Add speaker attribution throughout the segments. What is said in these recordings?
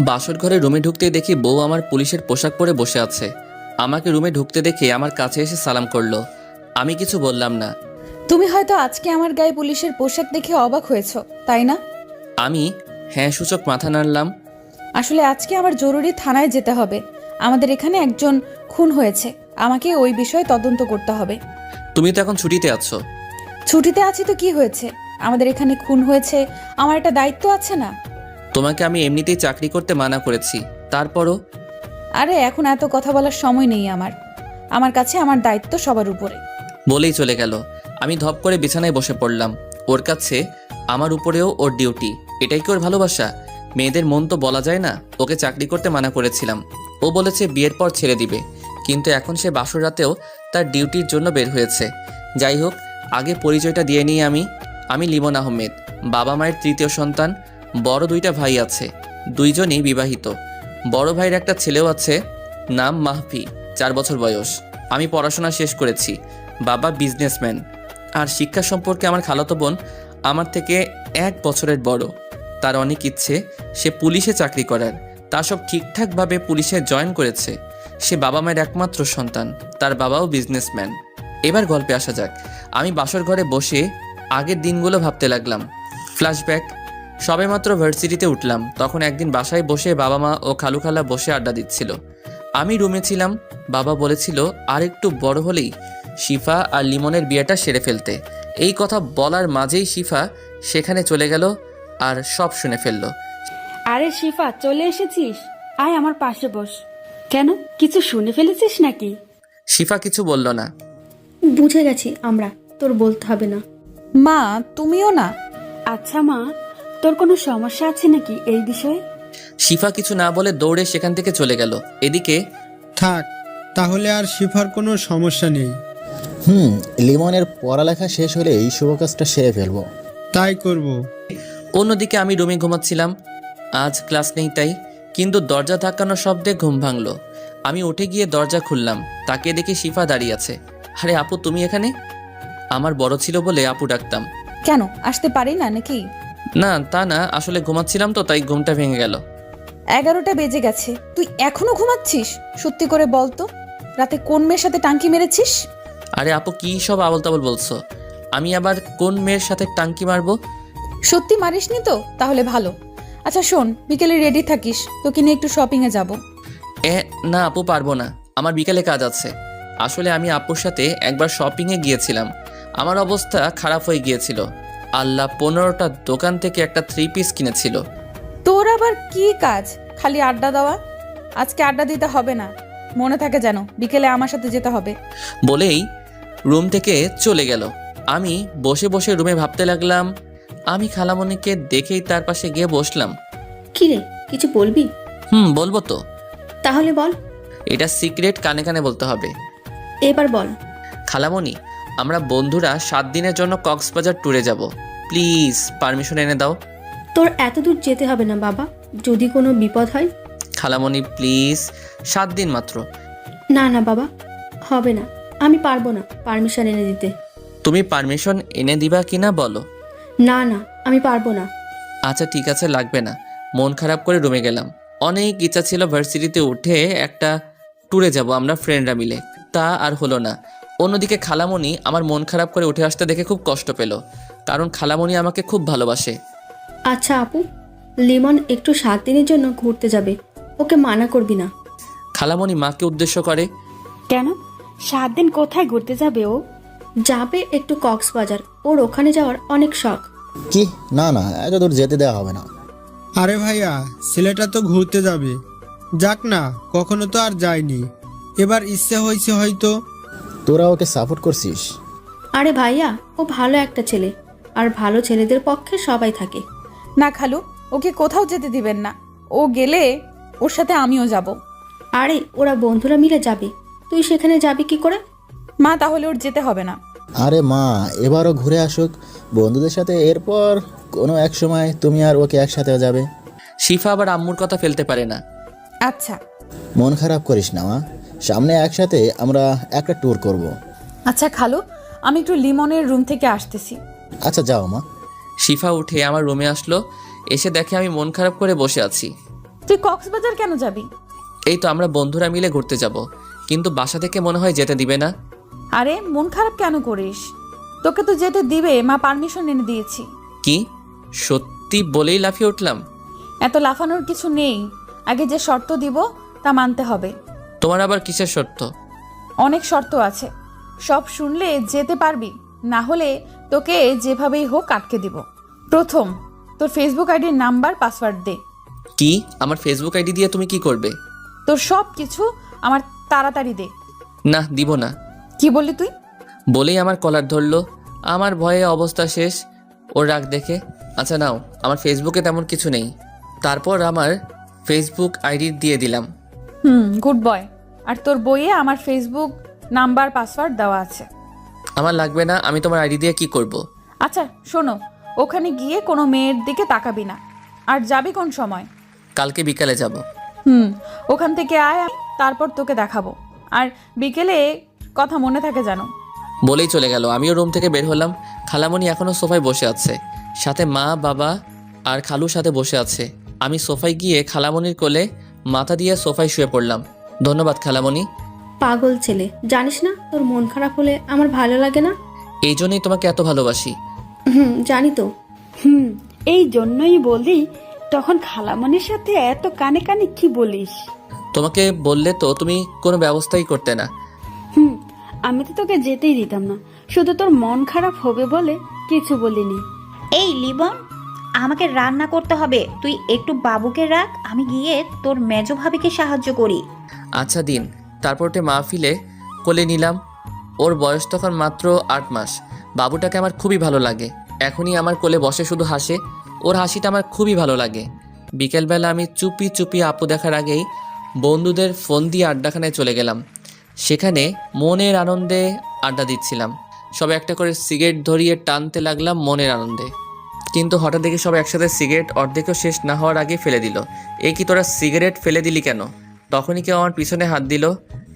Speaker 1: বাসর ঘরে রুমে ঢুকতেই দেখি বউ আমার পুলিশের পোশাক পরে বসে আছে। আমাকে রুমে ঢুকতে দেখে আমার কাছে এসে সালাম করলো। আমি কিছু বললাম না।
Speaker 2: তুমি হয়তো আজকে আমার গায়ে পুলিশের পোশাক দেখে অবাক হয়েছো, তাই না?
Speaker 1: আমি হ্যাঁ সূচক মাথা নাড়লাম।
Speaker 2: আসলে আজকে আমার জরুরি থানায় যেতে হবে। আমাদের এখানে একজন খুন হয়েছে, আমাকে ওই বিষয়ে তদন্ত করতে হবে।
Speaker 1: তুমি তো এখন ছুটিতে আছো।
Speaker 2: ছুটিতে আছি তো কি হয়েছে? আমাদের এখানে খুন হয়েছে, আমার একটা দায়িত্ব আছে না?
Speaker 1: তোমাকে আমি এমনিতেই চাকরি করতে মানা করেছি, তারপরও?
Speaker 2: আরে এখন এত কথা বলার সময় নেই আমার কাছে আমার দায়িত্ব সবার উপরে।
Speaker 1: বলেই চলে গেল। আমি ধপ করে বিছানায় বসে পড়লাম। ওর কাছে আমার উপরেও ওর ডিউটি। এটাই কি ওর ভালোবাসা? মেয়েদের মন তো বলা যায় না। ওকে চাকরি করতে মানা করেছিলাম, ও বলেছে বিয়ের পর ছেড়ে দিবে, কিন্তু এখন সে বাসর রাতেও তার ডিউটির জন্য বের হয়েছে। যাই হোক, আগে পরিচয়টা দিয়ে নিই। আমি লিমন আহমেদ, বাবা মায়ের তৃতীয় সন্তান। বড় দুইটা ভাই আছে, দুইজনই বিবাহিত। বড় ভাইয়ের একটা ছেলেও আছে, নাম মাহফি, 4 বছর বয়স। আমি পড়াশোনা শেষ করেছি, বাবা বিজনেসম্যান। আর শিক্ষা সম্পর্কে আমার খালাতো বোন আমার থেকে 1 বছরের বড়। তার অনেক ইচ্ছে সে পুলিশে চাকরি করার। তা সব ঠিকঠাকভাবে পুলিশে জয়েন করেছে। সে বাবা মায়ের একমাত্র সন্তান, তার বাবাও বিজনেসম্যান। এবার গল্পে আসা যাক। আমি বাসর ঘরে বসে আগের দিনগুলো ভাবতে লাগলাম। ফ্ল্যাশব্যাক। সবেমাত্র ভার্সিটিতে উঠলাম, তখন একদিন বাসায় বসে বাবা মা ও খালু খালা বসে আড্ডা দিচ্ছিল। আমি রুমে ছিলাম। বাবা বলেছিল আর একটু বড় হলেই শিফা আর লিমনের বিয়েটা সেরে ফেলতে। এই কথা বলার মাঝেই শিফা সেখানে চলে গেল আর সব শুনে ফেলল।
Speaker 3: আরে শিফা, চলে এসেছিস? আয় আমার পাশে বস। কেন, কিছু শুনে ফেলেছিস নাকি?
Speaker 1: শিফা কিছু বলল না।
Speaker 4: বুঝে গেছি আমরা, তোর বলতে হবে না।
Speaker 2: মা, তুমিও না?
Speaker 3: আচ্ছা মা, তোর কোনো সমস্যা আছে নাকি এই বিষয়ে?
Speaker 1: শিফা কিছু না বলে দৌড়ে সেখান থেকে চলে গেল। এদিকে
Speaker 5: থাক, তাহলে আর শিফার কোনো সমস্যা নেই।
Speaker 6: লিমনের পড়ালেখা শেষ হলে এই শুভ কাজটা সেরে ফেলবো।
Speaker 5: তাই করব।
Speaker 1: অন্যদিকে আমি রুমে ঘুমাচ্ছিলাম। আজ ক্লাস নেই তাই, কিন্তু দরজা ধাক্কানোর শব্দে ঘুম ভাঙলো। আমি উঠে গিয়ে দরজা খুললাম, তাকে দেখে শিফা দাঁড়িয়ে আছে। আরে আপু, তুমি এখানে? আমার বড় ছিল বলে আপু ডাকতাম।
Speaker 2: কেন, আসতে পারি না নাকি?
Speaker 1: না তা না, আসলে ঘুমাচ্ছিলাম তো তাই ঘুমটা ভেঙে গেল।
Speaker 2: 11টা বেজে গেছে, তুই এখনো ঘুমাচ্ছিস? সত্যি করে বল তো, রাতে কোন মেয়ের সাথে টাঙ্কি মেরেছিস?
Speaker 1: আরে আপু, কি সব আবল তাবল বলছো? আমি আবার কোন মেয়ের সাথে টাঙ্কি মারবো?
Speaker 2: সত্যি মারিসনি তো? তাহলে ভালো। আচ্ছা শোন, বিকেলে রেডি থাকিস, তোকে নিয়ে একটু শপিংয়ে যাব।
Speaker 1: না আপু, পারবো না, আমার বিকালে কাজ আছে। আসলে আমি আপুর সাথে একবার শপিংয়ে গিয়েছিলাম, আমার অবস্থা খারাপ হয়ে গিয়েছিল। আল্লাহ, 15টা দোকান থেকে একটা 3 পিস কিনেছিল।
Speaker 2: তোর আবার কি কাজ, খালি আড্ডা দেওয়া? আজকে আড্ডা দিতে হবে না, মনে থাকে যেন বিকেলে আমার সাথে যেতে হবে।
Speaker 1: বলেই রুম থেকে চলে গেল। আমি বসে বসে রুমে ভাবতে লাগলাম। আমি খালামণিকে দেখেই তার পাশে গিয়ে বসলাম।
Speaker 4: কি রে, কিছু বলবি?
Speaker 1: বলবো তো।
Speaker 4: তাহলে বল।
Speaker 1: এটা সিক্রেট, কানে কানে বলতে হবে।
Speaker 4: এবার বল।
Speaker 1: খালামণি, আমরা বন্ধুরা 7 দিনের জন্য কক্সবাজার ট্যুরে যাব। প্লিজ পারমিশন এনে দাও।
Speaker 4: তোর এত দূর যেতে হবে না বাবা, যদি কোনো বিপদ হয়।
Speaker 1: খালামণি প্লিজ, 7 দিন মাত্র।
Speaker 4: না না বাবা, হবে না, আমি পারবো না পারমিশন এনে দিতে।
Speaker 1: তুমি পারমিশন এনে দিবা কিনা বলো।
Speaker 4: না না, আমি পারবো না।
Speaker 1: আচ্ছা ঠিক আছে, লাগবে না। মন খারাপ করে রুমে গেলাম। অনেক ইচ্ছা ছিল ভার্সিটিতে উঠে একটা ট্যুরে যাব আমরা ফ্রেন্ডরা মিলে, তা আর হলো না। অন্যদিকে খালামণি আমার মন খারাপ করে উঠে আসতে দেখে খুব কষ্ট পেল, কারণ খালামণি আমাকে খুব ভালোবাসে।
Speaker 4: আচ্ছা আপু, লিমন একটু 7 দিনের জন্য ঘুরতে যাবে, ওকে মানা করবি না।
Speaker 1: খালামণি মাকে উদ্দেশ্য করে,
Speaker 3: কেন, 7 দিন কোথায় ঘুরতে যাবে ও?
Speaker 4: যাবে একটু কক্সবাজার, ওর ওখানে যাওয়ার অনেক শখ।
Speaker 6: কি? না না, এত দূর যেতে দেওয়া হবে না।
Speaker 5: আরে ভাইয়া, ছেলেটা তো ঘুরতে যাবে, যাক না, কখনো তো আর যায়নি, এবার ইচ্ছে হয়েছে হয়তো।
Speaker 6: তোরা ওকে সাপোর্ট করছিস?
Speaker 4: আরে ভাইয়া, ও ভালো একটা ছেলে, আর ভালো ছেলেদের পক্ষে সবাই থাকে।
Speaker 2: না খালু, ওকে কোথাও যেতে দিবেন না, ও গেলে ওর সাথে আমিও যাব।
Speaker 4: আরে ওরা বন্ধুরা মিলে যাবে, তুই সেখানে যাবি কি করে?
Speaker 2: মা, তাহলে ওর যেতে হবে না।
Speaker 6: আরে মা, এবারও ঘুরে আসুক বন্ধুদের সাথে, এরপর কোনো এক সময় তুমি আর ওকে একসাথে যাবে।
Speaker 1: শিফা আবার আম্মুর কথা ফেলতে পারে না।
Speaker 2: আচ্ছা
Speaker 6: মন খারাপ করিস না মা, সামনে একসাথে আমরা একটা ট্যুর করব।
Speaker 2: আচ্ছা খালু, আমি একটু লিমনের রুম থেকে আসতেছি।
Speaker 6: আচ্ছা যাও মা।
Speaker 1: শিফা উঠে আমার রুমে আসলো, এসে দেখে আমি মন খারাপ করে বসে আছি।
Speaker 2: তুই কক্সবাজার কেন যাবি?
Speaker 1: এই তো আমরা বন্ধুরা মিলে ঘুরতে যাব, কিন্তু বাসা থেকে মনে হয় যেতে দিবে না।
Speaker 2: আরে মন খারাপ কেন করিস? তোকে তো যেতে দিবে, মা পারমিশন এনে দিয়েছি।
Speaker 1: কি সত্যি বলেই লাফিয়ে উঠলাম।
Speaker 2: এত লাফানোর কিছু নেই, আগে যে শর্ত দিব তা মানতে হবে।
Speaker 1: তোমার আবার কিসের শর্ত?
Speaker 2: অনেক শর্ত আছে, সব শুনলে যেতে পারবি, না হলে তোকে যেভাবেই হোক আটকে দিব। প্রথম, তোর ফেসবুক আইডির নাম্বার পাসওয়ার্ড দে।
Speaker 1: কি? আমার ফেসবুক আইডি দিয়ে তুমি কি করবে?
Speaker 2: তোর সব কিছু আমার তাড়াতাড়ি দে।
Speaker 1: না, দিব না।
Speaker 2: কি বললি তুই?
Speaker 1: বলেই আমার কলার ধরলো। আমার ভয়ে অবস্থা শেষ ওর রাগ দেখে। আচ্ছা নাও, আমার ফেসবুকে তেমন কিছু নেই। তারপর আমার ফেসবুক আইডি দিয়ে দিলাম।
Speaker 2: Good boy. আর তোর বইয়ে আমার ফেসবুক নাম্বার পাসওয়ার্ড দেওয়া আছে।
Speaker 1: আমার লাগবে না, আমি তোমার আইডি দিয়ে কি করব?
Speaker 2: আচ্ছা শোনো, ওখানে গিয়ে কোনো মেয়ের দিকে তাকাবি না। আর যাবি কোন সময়?
Speaker 1: কালকে বিকালে যাব।
Speaker 2: ওখান থেকে আয়, তারপর তোকে দেখাবো। আর বিকেলে কথা মনে থাকে জানো।
Speaker 1: বলেই চলে গেল। আমিও রুম থেকে বের হলাম। খালামণি এখনও সোফায় বসে আছে, সাথে মা, বাবা আর খালুর সাথে বসে আছে। আমি সোফায় গিয়ে খালামণির কোলে মাথা দিয়ে সোফায় শুয়ে পড়লাম। ধন্যবাদ খালামণি।
Speaker 4: পাগল ছেলে, জানিস না তোর মন খারাপ হলে আমার ভালো লাগে না?
Speaker 1: এই জন্যই তোমাকে এত ভালোবাসি।
Speaker 4: জানি তো।
Speaker 3: এই জন্যই বলি, তখন খালামণির সাথে এত কানে কানে কি বলিস?
Speaker 1: তোমাকে বললে তো তুমি কোনো ব্যবস্থাই করতে না।
Speaker 3: আমি তো তোকে যেতেই দিতাম না, শুধু তোর মন খারাপ হবে বলে কিছু বলিনি।
Speaker 7: এই লিবন, আমাকে রান্না করতে হবে, তুই একটু বাবুকে রাখ, আমি গিয়ে তোর মেজো ভাবিকে সাহায্য করি।
Speaker 1: আচ্ছা দিন। তারপর ওটা মাহফিলে কোলে নিলাম। ওর বয়স তখন মাত্র 8 মাস। বাবুটাকে আমার খুবই ভালো লাগে। এখনই আমার কোলে বসে শুধু হাসে। ওর হাসিটা আমার খুবই ভালো লাগে। বিকেলবেলা আমি চুপি চুপি আপু দেখার আগেই বন্ধুদের ফোন দিয়ে আড্ডাখানায় চলে গেলাম। সেখানে মনের আনন্দে আড্ডা দিচ্ছিলাম। সবাই একটা করে সিগারেট ধরিয়ে টানতে লাগলাম মনের আনন্দে। কিন্তু হঠাৎ দেখি সবাই একসাথে সিগারেট অর্ধেকও শেষ না হওয়ার আগে ফেলে দিল। এই কি তোরা সিগারেট ফেলে দিলি কেন? তখনই কেউ আমার পিছনে হাত দিল।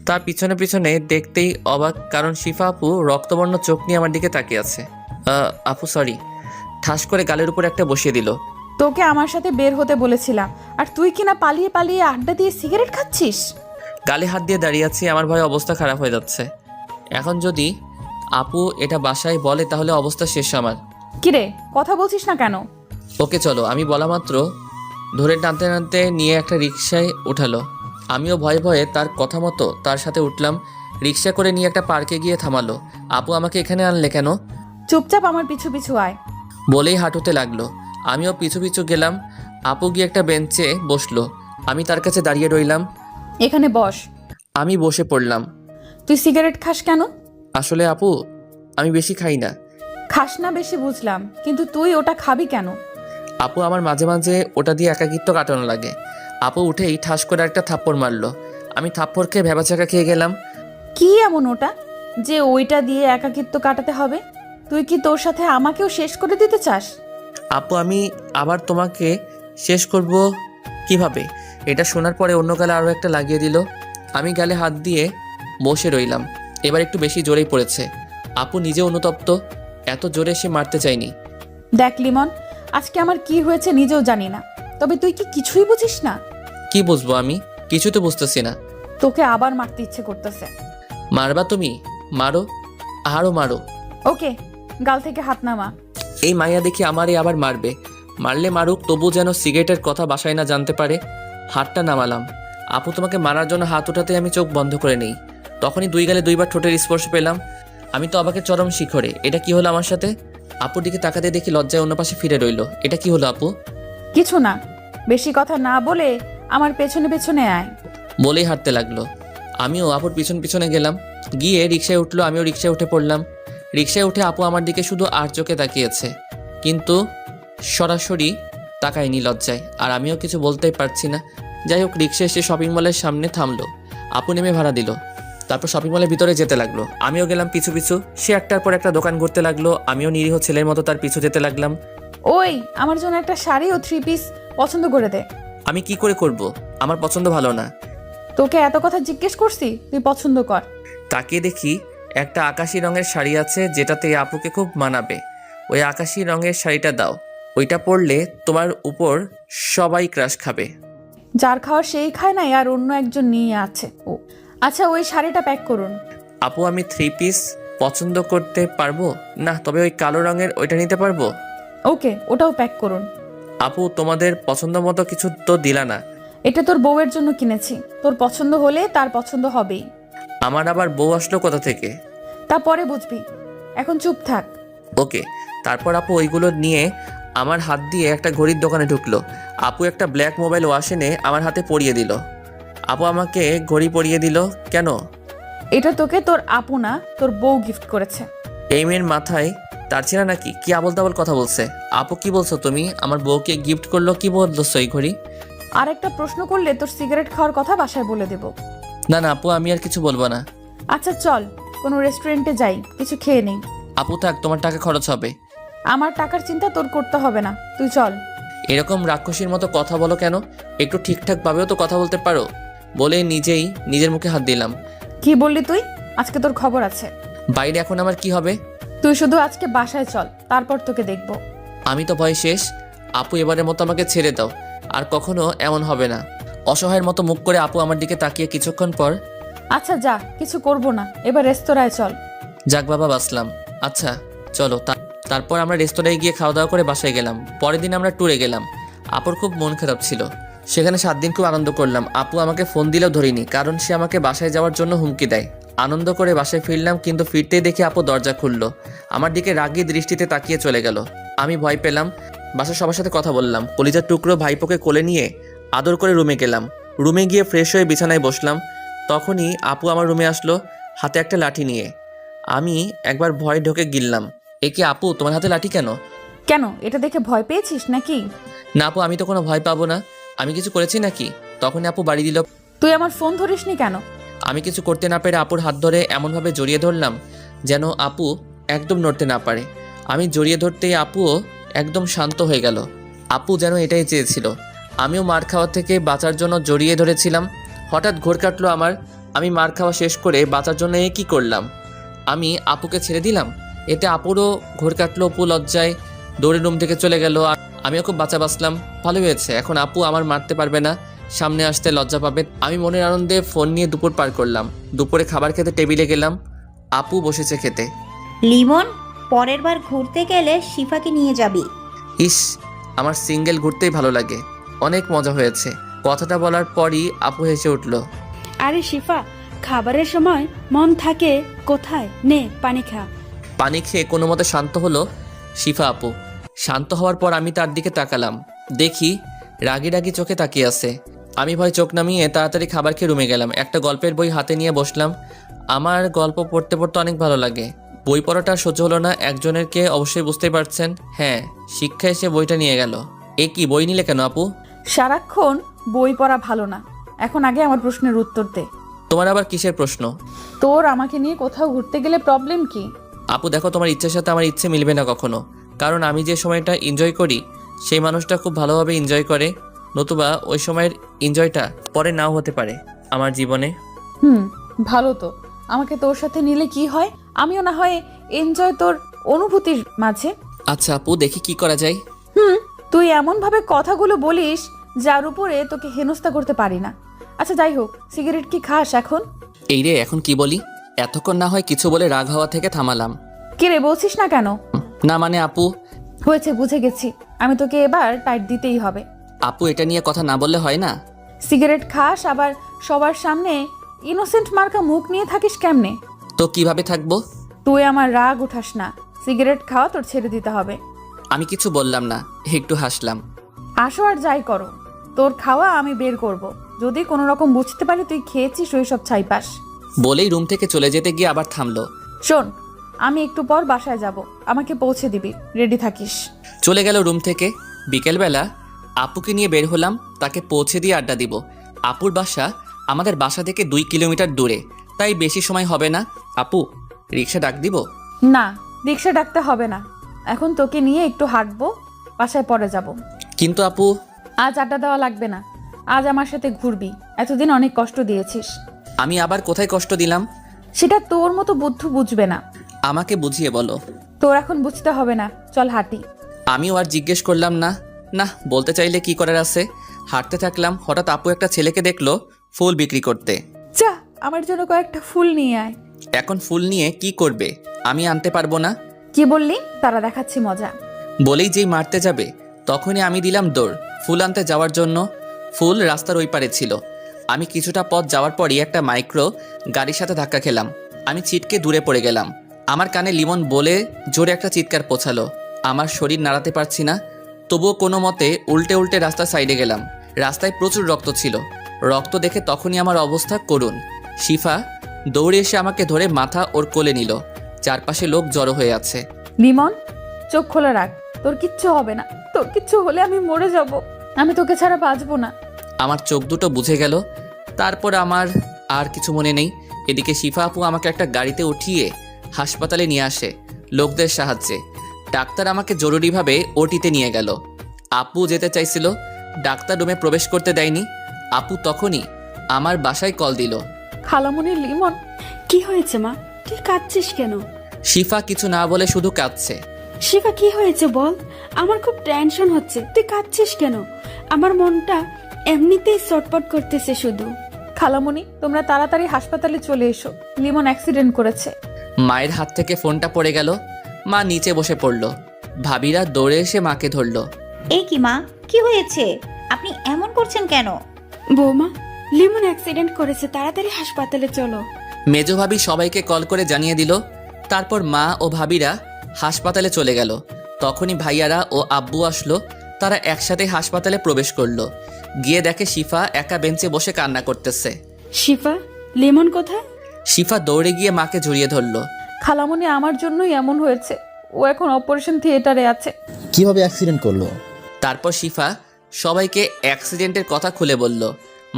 Speaker 1: তার পিছনে পিছনে দেখতেই অবাক, কারণ শিফা আপু রক্তবর্ণ চোখ নিয়ে আমার দিকে তাকিয়ে আছে। আপু সরি। ঠাস করে গালের উপর একটা বসিয়ে দিল।
Speaker 2: তোকে আমার সাথে বের হতে বলেছিলাম, আর তুই কিনা পালিয়ে পালিয়ে আড্ডা দিয়ে সিগারেট খাচ্ছিস।
Speaker 1: গালে হাত দিয়ে দাঁড়িয়ে আছি, আমার ভয়ে অবস্থা খারাপ হয়ে যাচ্ছে। এখন যদি আপু এটা বাসায় বলে তাহলে অবস্থা শেষ আমার।
Speaker 2: কিরে, কথা বলছিস না কেন?
Speaker 1: ওকে চলো, আমি বলা মাত্র ধরে টানতে টানতে নিয়ে একটা রিকশায় উঠালো। আমিও ভয়ে ভয়ে তার কথা মতো তার সাথে উঠলাম। রিকশা করে নিয়ে একটা পার্কে গিয়ে থামালো। আপু আমাকে এখানে আনলে কেন?
Speaker 2: চুপচাপ আমার পিছু পিছু আয়।
Speaker 1: বলেই হাঁটুতে লাগলো। আমিও পিছু পিছু গেলাম। আপু গিয়ে একটা বেঞ্চে বসলো। আমি তার কাছে দাঁড়িয়ে রইলাম।
Speaker 2: এখানে বস।
Speaker 1: আমি বসে পড়লাম।
Speaker 2: তুই সিগারেট খাস কেন?
Speaker 1: আসলে আপু আমি বেশি খাই না।
Speaker 2: খাস না বেশি বুঝলাম, কিন্তু তুই ওটা খাবি কেন?
Speaker 1: আপু আমার মাঝে মাঝে ওটা দিয়ে একাকিত্ব কাটানো লাগে। আপু উঠেই ঠাস করে একটা থাপ্পড় মারলো। আমি থাপ্পড় খেয়ে ভেবাচাকা খেয়ে গেলাম।
Speaker 2: কি এমন ওটা যে ওইটা দিয়ে একাকিত্ব কাটাতে হবে? তুই কি তোর সাথে আমাকেও শেষ করে দিতে চাস?
Speaker 1: আপু আমি আবার তোমাকে শেষ করব কিভাবে? এটা শোনার পরে অন্য গালে আরও একটা লাগিয়ে দিল। আমি গালে হাত দিয়ে বসে রইলাম। এবার একটু বেশি জোরেই পড়েছে। আপু নিজে অনুতপ্ত, এত জোরে সে মারতে চাইনি।
Speaker 2: দেখ লিমন, আজকে আমার কি হয়েছে নিজেও জানি না, তবে তুই কি কিছুই বুঝিস না?
Speaker 1: কি বুঝবো আমি? কিছু তো বুঝতেছি না।
Speaker 2: তোকে আবার মারতে ইচ্ছে করতেছে।
Speaker 1: মারবা তুমি? মারো, আরও মারো।
Speaker 2: ওকে, গাল থেকে হাত নামা।
Speaker 1: এই মাইয়া দেখি আমারই আবার মারবে। মারলে মারুক, তবু যেন সিগারেটের কথা বাসায় না জানতে পারে। হাতটা নামালাম। আপু তোমাকে মারার জন্য হাত ওঠাতে আমি চোখ বন্ধ করে নেই। তখনই 2 গালে 2বার ঠোঁটের স্পর্শ পেলাম। আমি তো অবাকের চরম শিখরে। এটা কি হলো আমার সাথে? আপুর দিকে তাকাতে দেখি লজ্জায় অন্য পাশে ফিরে রইল। এটা কি হলো আপু?
Speaker 2: কিছু না, বেশি কথা না বলে আমার পেছনে পেছনে আয়।
Speaker 1: বলেই হাঁটতে লাগলো। আমিও আপুর পিছন পিছনে গেলাম। গিয়ে রিকশায় উঠলো, আমিও রিকশায় উঠে পড়লাম। রিকশায় উঠে আপু আমার দিকে শুধু আর চোখে তাকিয়েছে, কিন্তু সরাসরি তাকায়নি লজ্জায়। আর আমিও কিছু বলতেই পারছি না। যাই হোক, রিকশা এসে শপিং মলের সামনে থামলো। আপু নেমে ভাড়া দিল। তারপর শপিং মলের ভিতরে যেতে লাগলো। আমিও গেলাম পিছু পিছু। সে একটার পর একটা দোকান ঘুরতে লাগলো। আমিও নিরীহ ছেলের মতো তার পিছু যেতে লাগলাম।
Speaker 2: ওই, আমার জন্য একটা শাড়ি ও 3 পিস পছন্দ করে দে।
Speaker 1: আমি কি করে করব? আমার পছন্দ ভালো না।
Speaker 2: তোকে এত কথা জিজ্ঞেস করছি, তুই পছন্দ কর।
Speaker 1: তাকিয়ে দেখি একটা আকাশি রঙের শাড়ি আছে, যেটাতে আপুকে খুব মানাবে। ওই আকাশি রঙের শাড়িটা দাও। ওইটা পরলে তোমার উপর সবাই ক্রাশ খাবে।
Speaker 2: যার খাওয়া সেই খায় নাই আর অন্য একজন নিয়ে আছে ও। আচ্ছা ওই শাড়িটা প্যাক করুন।
Speaker 1: আপু আমি 3 পিস পছন্দ করতে পারবো না, তবে ওই কালো রঙের ওইটা নিতে পারবো।
Speaker 2: ওকে ওটাও প্যাক করুন।
Speaker 1: আপু তোমাদের পছন্দ মতো কিছু তো দিলা না।
Speaker 2: এটা তোর বউয়ের জন্য কিনেছি, তোর পছন্দ হলে তার পছন্দ হবেই।
Speaker 1: আমার আবার বউ আসলো কোথা থেকে?
Speaker 2: তা পরে বুঝবি, এখন চুপ থাক।
Speaker 1: ওকে। তারপর আপু ওইগুলো নিয়ে আমার হাত দিয়ে একটা ঘড়ির দোকানে ঢুকলো। আপু একটা ব্ল্যাক মোবাইল ওয়াচ এনে আমার হাতে পরিয়ে দিল। আপু আমাকে ঘড়ি পরিয়ে দিল কেন?
Speaker 2: এটা তোকে তোর আপু না তোর বউ গিফট করেছে।
Speaker 1: এই মেয়ের মাথায় তার ছিল নাকি? কি আবল তাবল কথা বলছে। আপু কি বলছো তুমি? আমার বউকে গিফট করলো? কি বলছো এই ঘড়ি?
Speaker 2: আর একটা প্রশ্ন করলে তোর সিগারেট খাওয়ার কথা বাসায় বলে দেব।
Speaker 1: না না আপু, আমি আর কিছু বলবো না।
Speaker 2: আচ্ছা চল কোনো রেস্টুরেন্টে যাই, কিছু খেয়ে নেই।
Speaker 1: আপু থাক, তোমার টাকা খরচ হবে।
Speaker 2: আমার টাকার চিন্তা তোর করতে হবে না, তুই চল।
Speaker 1: এরকম রাক্ষসীর মতো কথা বলো কেন? একটু ঠিকঠাক ভাবেও তো কথা বলতে পারো। বলে নিজেই নিজের মুখে হাত দিলাম।
Speaker 2: কি বললি তুই? আজকে তোর খবর আছে।
Speaker 1: বাইরে এখন আমার কি হবে?
Speaker 2: তুই শুধু আজকে বাসায় চল, তারপর তোকে দেখব।
Speaker 1: আমি তো ভয় শেষ। আপু এবারের মতো আমাকে ছেড়ে দাও, আর কখনো এমন হবে না। অসহায়ের মতো মুখ করে আপু আমার দিকে তাকিয়ে কিছুক্ষণ পর,
Speaker 2: আচ্ছা যা, কিছু করব না, এবার রেস্তোরাঁয় চল।
Speaker 1: যাক বাবা বাসলাম। আচ্ছা চলো। তারপর আমরা রেস্তোরাঁয় গিয়ে খাওয়া দাওয়া করে বাসায় গেলাম। পরের দিন আমরা ট্যুরে গেলাম। আপুর খুব মন খারাপ ছিল। সেখানে 7 দিন খুব আনন্দ করলাম। আপু আমাকে ফোন দিলেও ধরিনি, কারণ সে আমাকে বাসায় যাওয়ার জন্য হুমকি দেয়। আনন্দ করে বাসায় ফিরলাম, কিন্তু ফিরতেই দেখি আপু দরজা খুললো। আমার দিকে রাগী দৃষ্টিতে তাকিয়ে চলে গেল। আমি ভয় পেলাম। বাসার সবার সাথে কথা বললাম। কলিজার টুকরো ভাইপোকে কোলে নিয়ে আদর করে রুমে গেলাম। রুমে গিয়ে ফ্রেশ হয়ে বিছানায় বসলাম। তখনই আপু আমার রুমে আসলো, হাতে একটা লাঠি নিয়ে। আমি একবার ভয় ঢোকে গিললাম, এ কি আপু, তোমার হাতে লাঠি কেন?
Speaker 2: কেন, এটা দেখে ভয় পেয়েছিস নাকি?
Speaker 1: না আপু, আমি তো কোনো ভয় পাবো না। আমি কিছু করেছি নাকি? তখনই আপু বাড়ি দিল।
Speaker 2: তুই আমার ফোন ধরিসনি কেন?
Speaker 1: আমি কিছু করতে না পেরে আপুর হাত ধরে এমনভাবে জড়িয়ে ধরলাম যেন আপু একদম নড়তে না পারে। আমি জড়িয়ে ধরতেই আপুও একদম শান্ত হয়ে গেল। আপু যেন এটাই চেয়েছিল। আমিও মার খাওয়া থেকে বাঁচার জন্য জড়িয়ে ধরেছিলাম। হঠাৎ ঘোর কাটলো আমার। আমি মার খাওয়া শেষ করে বাঁচার জন্য কি করলাম? আমি আপুকে ছেড়ে দিলাম। এতে আপুরও ঘোর কাটলো। আপু লজ্জায় দৌড়ে রুম থেকে চলে গেল। আর আমিও খুব বাঁচলাম। ভালো হয়েছে, এখন আপু আমার মারতে পারবে না, সামনে আসতে লজ্জা পাবে। আমি মনের আনন্দে ফোন নিয়ে দুপুর পার করলাম। দুপুরে খাবার খেতে টেবিলে গেলাম। আপু বসেছে খেতে।
Speaker 7: লিমন, পরের বার ঘুরতে গেলে শিফাকে নিয়ে যাবি।
Speaker 1: ইস, আমার সিঙ্গেল ঘুরতেই ভালো লাগে। অনেক মজা হয়েছে। কথাটা বলার পরই আপু হেসে উঠল।
Speaker 3: আরে শিফা, খাবারের সময় মন থাকে কোথায়? নে পানি খা।
Speaker 1: পানি খেয়ে কোনো মতে শান্ত হলো শিফা আপু। শান্ত হওয়ার পর আমি তার দিকে তাকালাম। দেখি রাগি রাগি চোখে তাকিয়ে আছে। আমি ভয় চোখ নামিয়ে তাড়াতাড়ি খাবার খেয়ে রুমে গেলাম। একটা গল্পের বই হাতে নিয়ে বসলাম। আমার গল্প পড়তে পড়তে অনেক ভালো লাগে। বই পড়াটা সহ্য হলো না একজনের, কে অবশ্যই বুঝতেই পারছেন। হ্যাঁ, শিক্ষা এসে বইটা নিয়ে গেল। এ কি, বই নিলে কেন আপু?
Speaker 2: সারাক্ষণ বই পড়া ভালো না, এখন আগে আমার প্রশ্নের উত্তর দে।
Speaker 1: তোমার আবার কিসের প্রশ্ন?
Speaker 2: তোর আমাকে নিয়ে কোথাও ঘুরতে গেলে প্রবলেম কি?
Speaker 1: আপু দেখো, তোমার ইচ্ছের সাথে আমার ইচ্ছে মিলবে না কখনো। কারণ আমি যে সময়টা এনজয় করি সেই মানুষটা খুব ভালোভাবে এনজয় করে, নতুবা ওই সময়ের এনজয়টা পরে নাও হতে পারে আমার জীবনে।
Speaker 2: ভালো তো, আমাকে তোর সাথে নিলে কি হয়? আমিও না হয় এনজয় তোর অনুভূতির মাঝে।
Speaker 1: আচ্ছা আপু, দেখি কি করা যায়।
Speaker 2: তুই এমন ভাবে কথাগুলো বলিস যার উপরে তোকে হেনস্থা করতে পারি না। আচ্ছা যাই হোক, সিগারেট কি খাস এখন?
Speaker 1: এই রে, এখন কি বলি? এতক্ষণ না হয় কিছু বলে রাগ হওয়া থেকে থামালাম।
Speaker 2: কে রে, বলছিস না কেন?
Speaker 1: না মানে আপু।
Speaker 2: হয়েছে, বুঝে গেছি। আমি তোকে এবার টাইট দিতেই হবে।
Speaker 1: আপু এটা নিয়ে কথা না বললে হয় না?
Speaker 2: সিগারেট খাস, আবার সবার সামনে ইনোসেন্ট মার্কা মুখ নিয়ে থাকিস কেমনে?
Speaker 1: তো কিভাবে থাকবো?
Speaker 2: তুই আমার রাগ উঠাস না, সিগারেট খাওয়া তোর ছেড়ে দিতে হবে।
Speaker 1: আমি কিছু বললাম না, একটু হাসলাম।
Speaker 2: আসো আর যাই করো, তোর খাওয়া আমি বের করব। যদি কোনো রকম বুঝতে পারি তুই খেয়েছিস ওই সব ছাইপাস।
Speaker 1: বলেই রুম থেকে চলে যেতে গিয়ে আবার থামলো।
Speaker 2: শোন, আমি একটু পর বাসায় যাব, আমাকে পৌঁছে দিবি, রেডি থাকিস।
Speaker 1: চলে গেল রুম থেকে। বিকেলবেলা আপুকে নিয়ে বের হলাম, তাকে পৌঁছে দিয়ে আড্ডা দিব। আপুর বাসা আমাদের বাসা থেকে 2 কিলোমিটার দূরে, তাই বেশি সময় হবে না। আপু, রিক্সা ডাক দিব?
Speaker 2: না, রিক্সা ডাকতে হবে না, এখন তোকে নিয়ে একটু হাঁটবো, বাসায় পরে যাব।
Speaker 1: কিন্তু আপু।
Speaker 2: আজ আড্ডা দেওয়া লাগবে না, আজ আমার সাথে ঘুরবি। এতদিন অনেক কষ্ট দিয়েছিস।
Speaker 1: আমি আবার কোথায় কষ্ট দিলাম?
Speaker 2: সেটা তোর মতো বুদ্ধু বুঝবে না।
Speaker 1: আমাকে বুঝিয়ে বলো।
Speaker 2: তোর এখন বুঝতে হবে না, চল হাঁটি।
Speaker 1: আমিও আর জিজ্ঞেস করলাম না। না, বলতে চাইলে কি করার আছে। হাঁটতে থাকলাম, হঠাৎ আপু একটা ছেলেকে দেখলো ফুল বিক্রি করতে।
Speaker 2: যা, আমার জন্য কয়েকটা ফুল নিয়ে আয়।
Speaker 1: এখন ফুল নিয়ে কি করবে? আমি আনতে পারবো না।
Speaker 2: কি বললি? তারা দেখাচ্ছি মজা।
Speaker 1: বলেই যেই মারতে যাবে তখনই আমি দিলাম দৌড় ফুল আনতে যাওয়ার জন্য। ফুল রাস্তার ওই পারে ছিল। আমি কিছুটা পথ যাওয়ার পরই একটা মাইক্রো গাড়ির সাথে ধাক্কা খেলাম। আমি ছিটকে দূরে পড়ে গেলাম। আমার কানে লিমন বলে জোরে একটা চিৎকার পৌঁছালো। আমার শরীর নাড়াতে পারছি না, তবুও কোনো মতে উল্টে উল্টে রাস্তার সাইডে গেলাম। রাস্তায় প্রচুর রক্ত ছিল। রক্ত দেখে তখনই আমার অবস্থা করুণ। শিফা দৌড়ে এসে আমাকে ধরে মাথা ওর কোলে নিল। চারপাশে লোক জড়ো হয়ে আছে।
Speaker 2: লিমন, চোখ খোলা রাখ, তোর কিচ্ছু হবে না। তোর কিচ্ছু হলে আমি মরে যাব। আমি তোকে ছাড়া বাঁচবো না।
Speaker 1: আমার চোখ দুটো বুঝে গেল। তারপর আমার আর কিছু মনে নেই। এদিকে শিফা আপু আমাকে একটা গাড়িতে উঠিয়ে হাসপাতালে নিয়ে আসে লোকদের সাহায্যে। ডাক্তার আমাকে জরুরিভাবে ওটিতে নিয়ে গেল। আপু যেতে চাইছিল, ডাক্তার রুমে প্রবেশ করতে দেয়নি। আপু তখনই আমার বাসায় কল দিল।
Speaker 2: খালামণি, লিমন।
Speaker 3: কি হয়েছে মা? তুই কাঁদছিস কেন?
Speaker 1: শিফা কিছু না বলে শুধু কাঁদছে।
Speaker 3: শিফা কি হয়েছে বল? আমার খুব টেনশন হচ্ছে। তুই কাঁদছিস কেন? আমার মনটা এমনিতেই চটপট করতেছে শুধু।
Speaker 2: খালামণি, তোমরা তাড়াতাড়ি হাসপাতালে চলে এসো। লিমন অ্যাক্সিডেন্ট করেছে।
Speaker 1: মায়ের হাত থেকে ফোনটা পড়ে গেল। মা নিচে বসে পড়ল। ভাবিরা দৌড়ে এসে মাকে ধরল।
Speaker 7: এই কি মা, কি হয়েছে? আপনি এমন করছেন কেন?
Speaker 3: বৌমা, লিমন অ্যাক্সিডেন্ট করেছে, তাড়াতাড়ি হাসপাতালে চলো।
Speaker 1: মেজো ভাবি সবাইকে কল করে জানিয়ে দিল। তারপর মা ও ভাবিরা হাসপাতালে চলে গেল। তখনই ভাইয়ারা ও আব্বু আসলো। তারা একসাথে হাসপাতালে প্রবেশ করলো। গিয়ে দেখে শিফা একা বেঞ্চে বসে কান্না করতেছে।
Speaker 3: শিফা, লিমন কোথায়?
Speaker 1: শিফা দৌড়ে গিয়ে মাকে জড়িয়ে ধরল।
Speaker 2: খালামণি, আমার জন্যই এমন হয়েছে। ও এখন অপারেশন থিয়েটারে আছে।
Speaker 6: কিভাবে অ্যাক্সিডেন্ট করলো?
Speaker 1: তারপর শিফা সবাইকে অ্যাক্সিডেন্টের কথা খুলে বলল।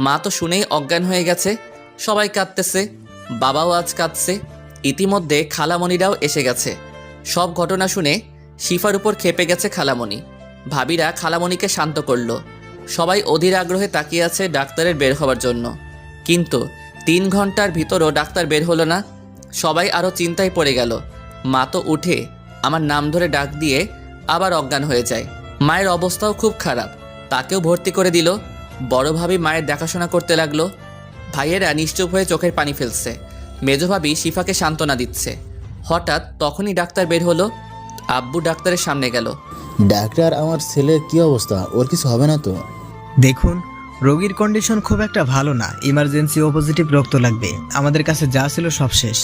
Speaker 1: মা তো শুনেই অজ্ঞান হয়ে গেছে। সবাই কাঁদতেছে, বাবাও আজ কাঁদছে। ইতিমধ্যে খালামণিরাও এসে গেছে। সব ঘটনা শুনে শিফার উপর খেপে গেছে খালামণি। ভাবিরা খালামণিকে শান্ত করলো। সবাই অধীর আগ্রহে তাকিয়ে আছে ডাক্তারের বের হওয়ার জন্য। কিন্তু 3 ঘন্টার ভিতরও ডাক্তার বের হলো না। সবাই আরও চিন্তায় পড়ে গেল। মা তো উঠে আমার নাম ধরে ডাক দিয়ে আবার অজ্ঞান হয়ে যায়। মায়ের অবস্থাও খুব খারাপ, তাকেও ভর্তি করে দিল। বড় ভাবি মায়ের দেখাশোনা করতে লাগলো। ভাইয়েরা নিশ্চুপ হয়ে চোখের পানি ফেলছে। মেজো ভাবি শিফাকে সান্ত্বনা দিচ্ছে। হঠাৎ তখনই ডাক্তার বের হলো। আব্বু ডাক্তারের সামনে গেল।
Speaker 6: ডাক্তার, আমার ছেলের কি অবস্থা? ওর কিছু হবে না তো?
Speaker 8: দেখুন, রোগীর কন্ডিশন খুব একটা ভালো না। ইমার্জেন্সি ও পজিটিভ রক্ত লাগবে। আমাদের কাছে যা ছিল সব শেষ।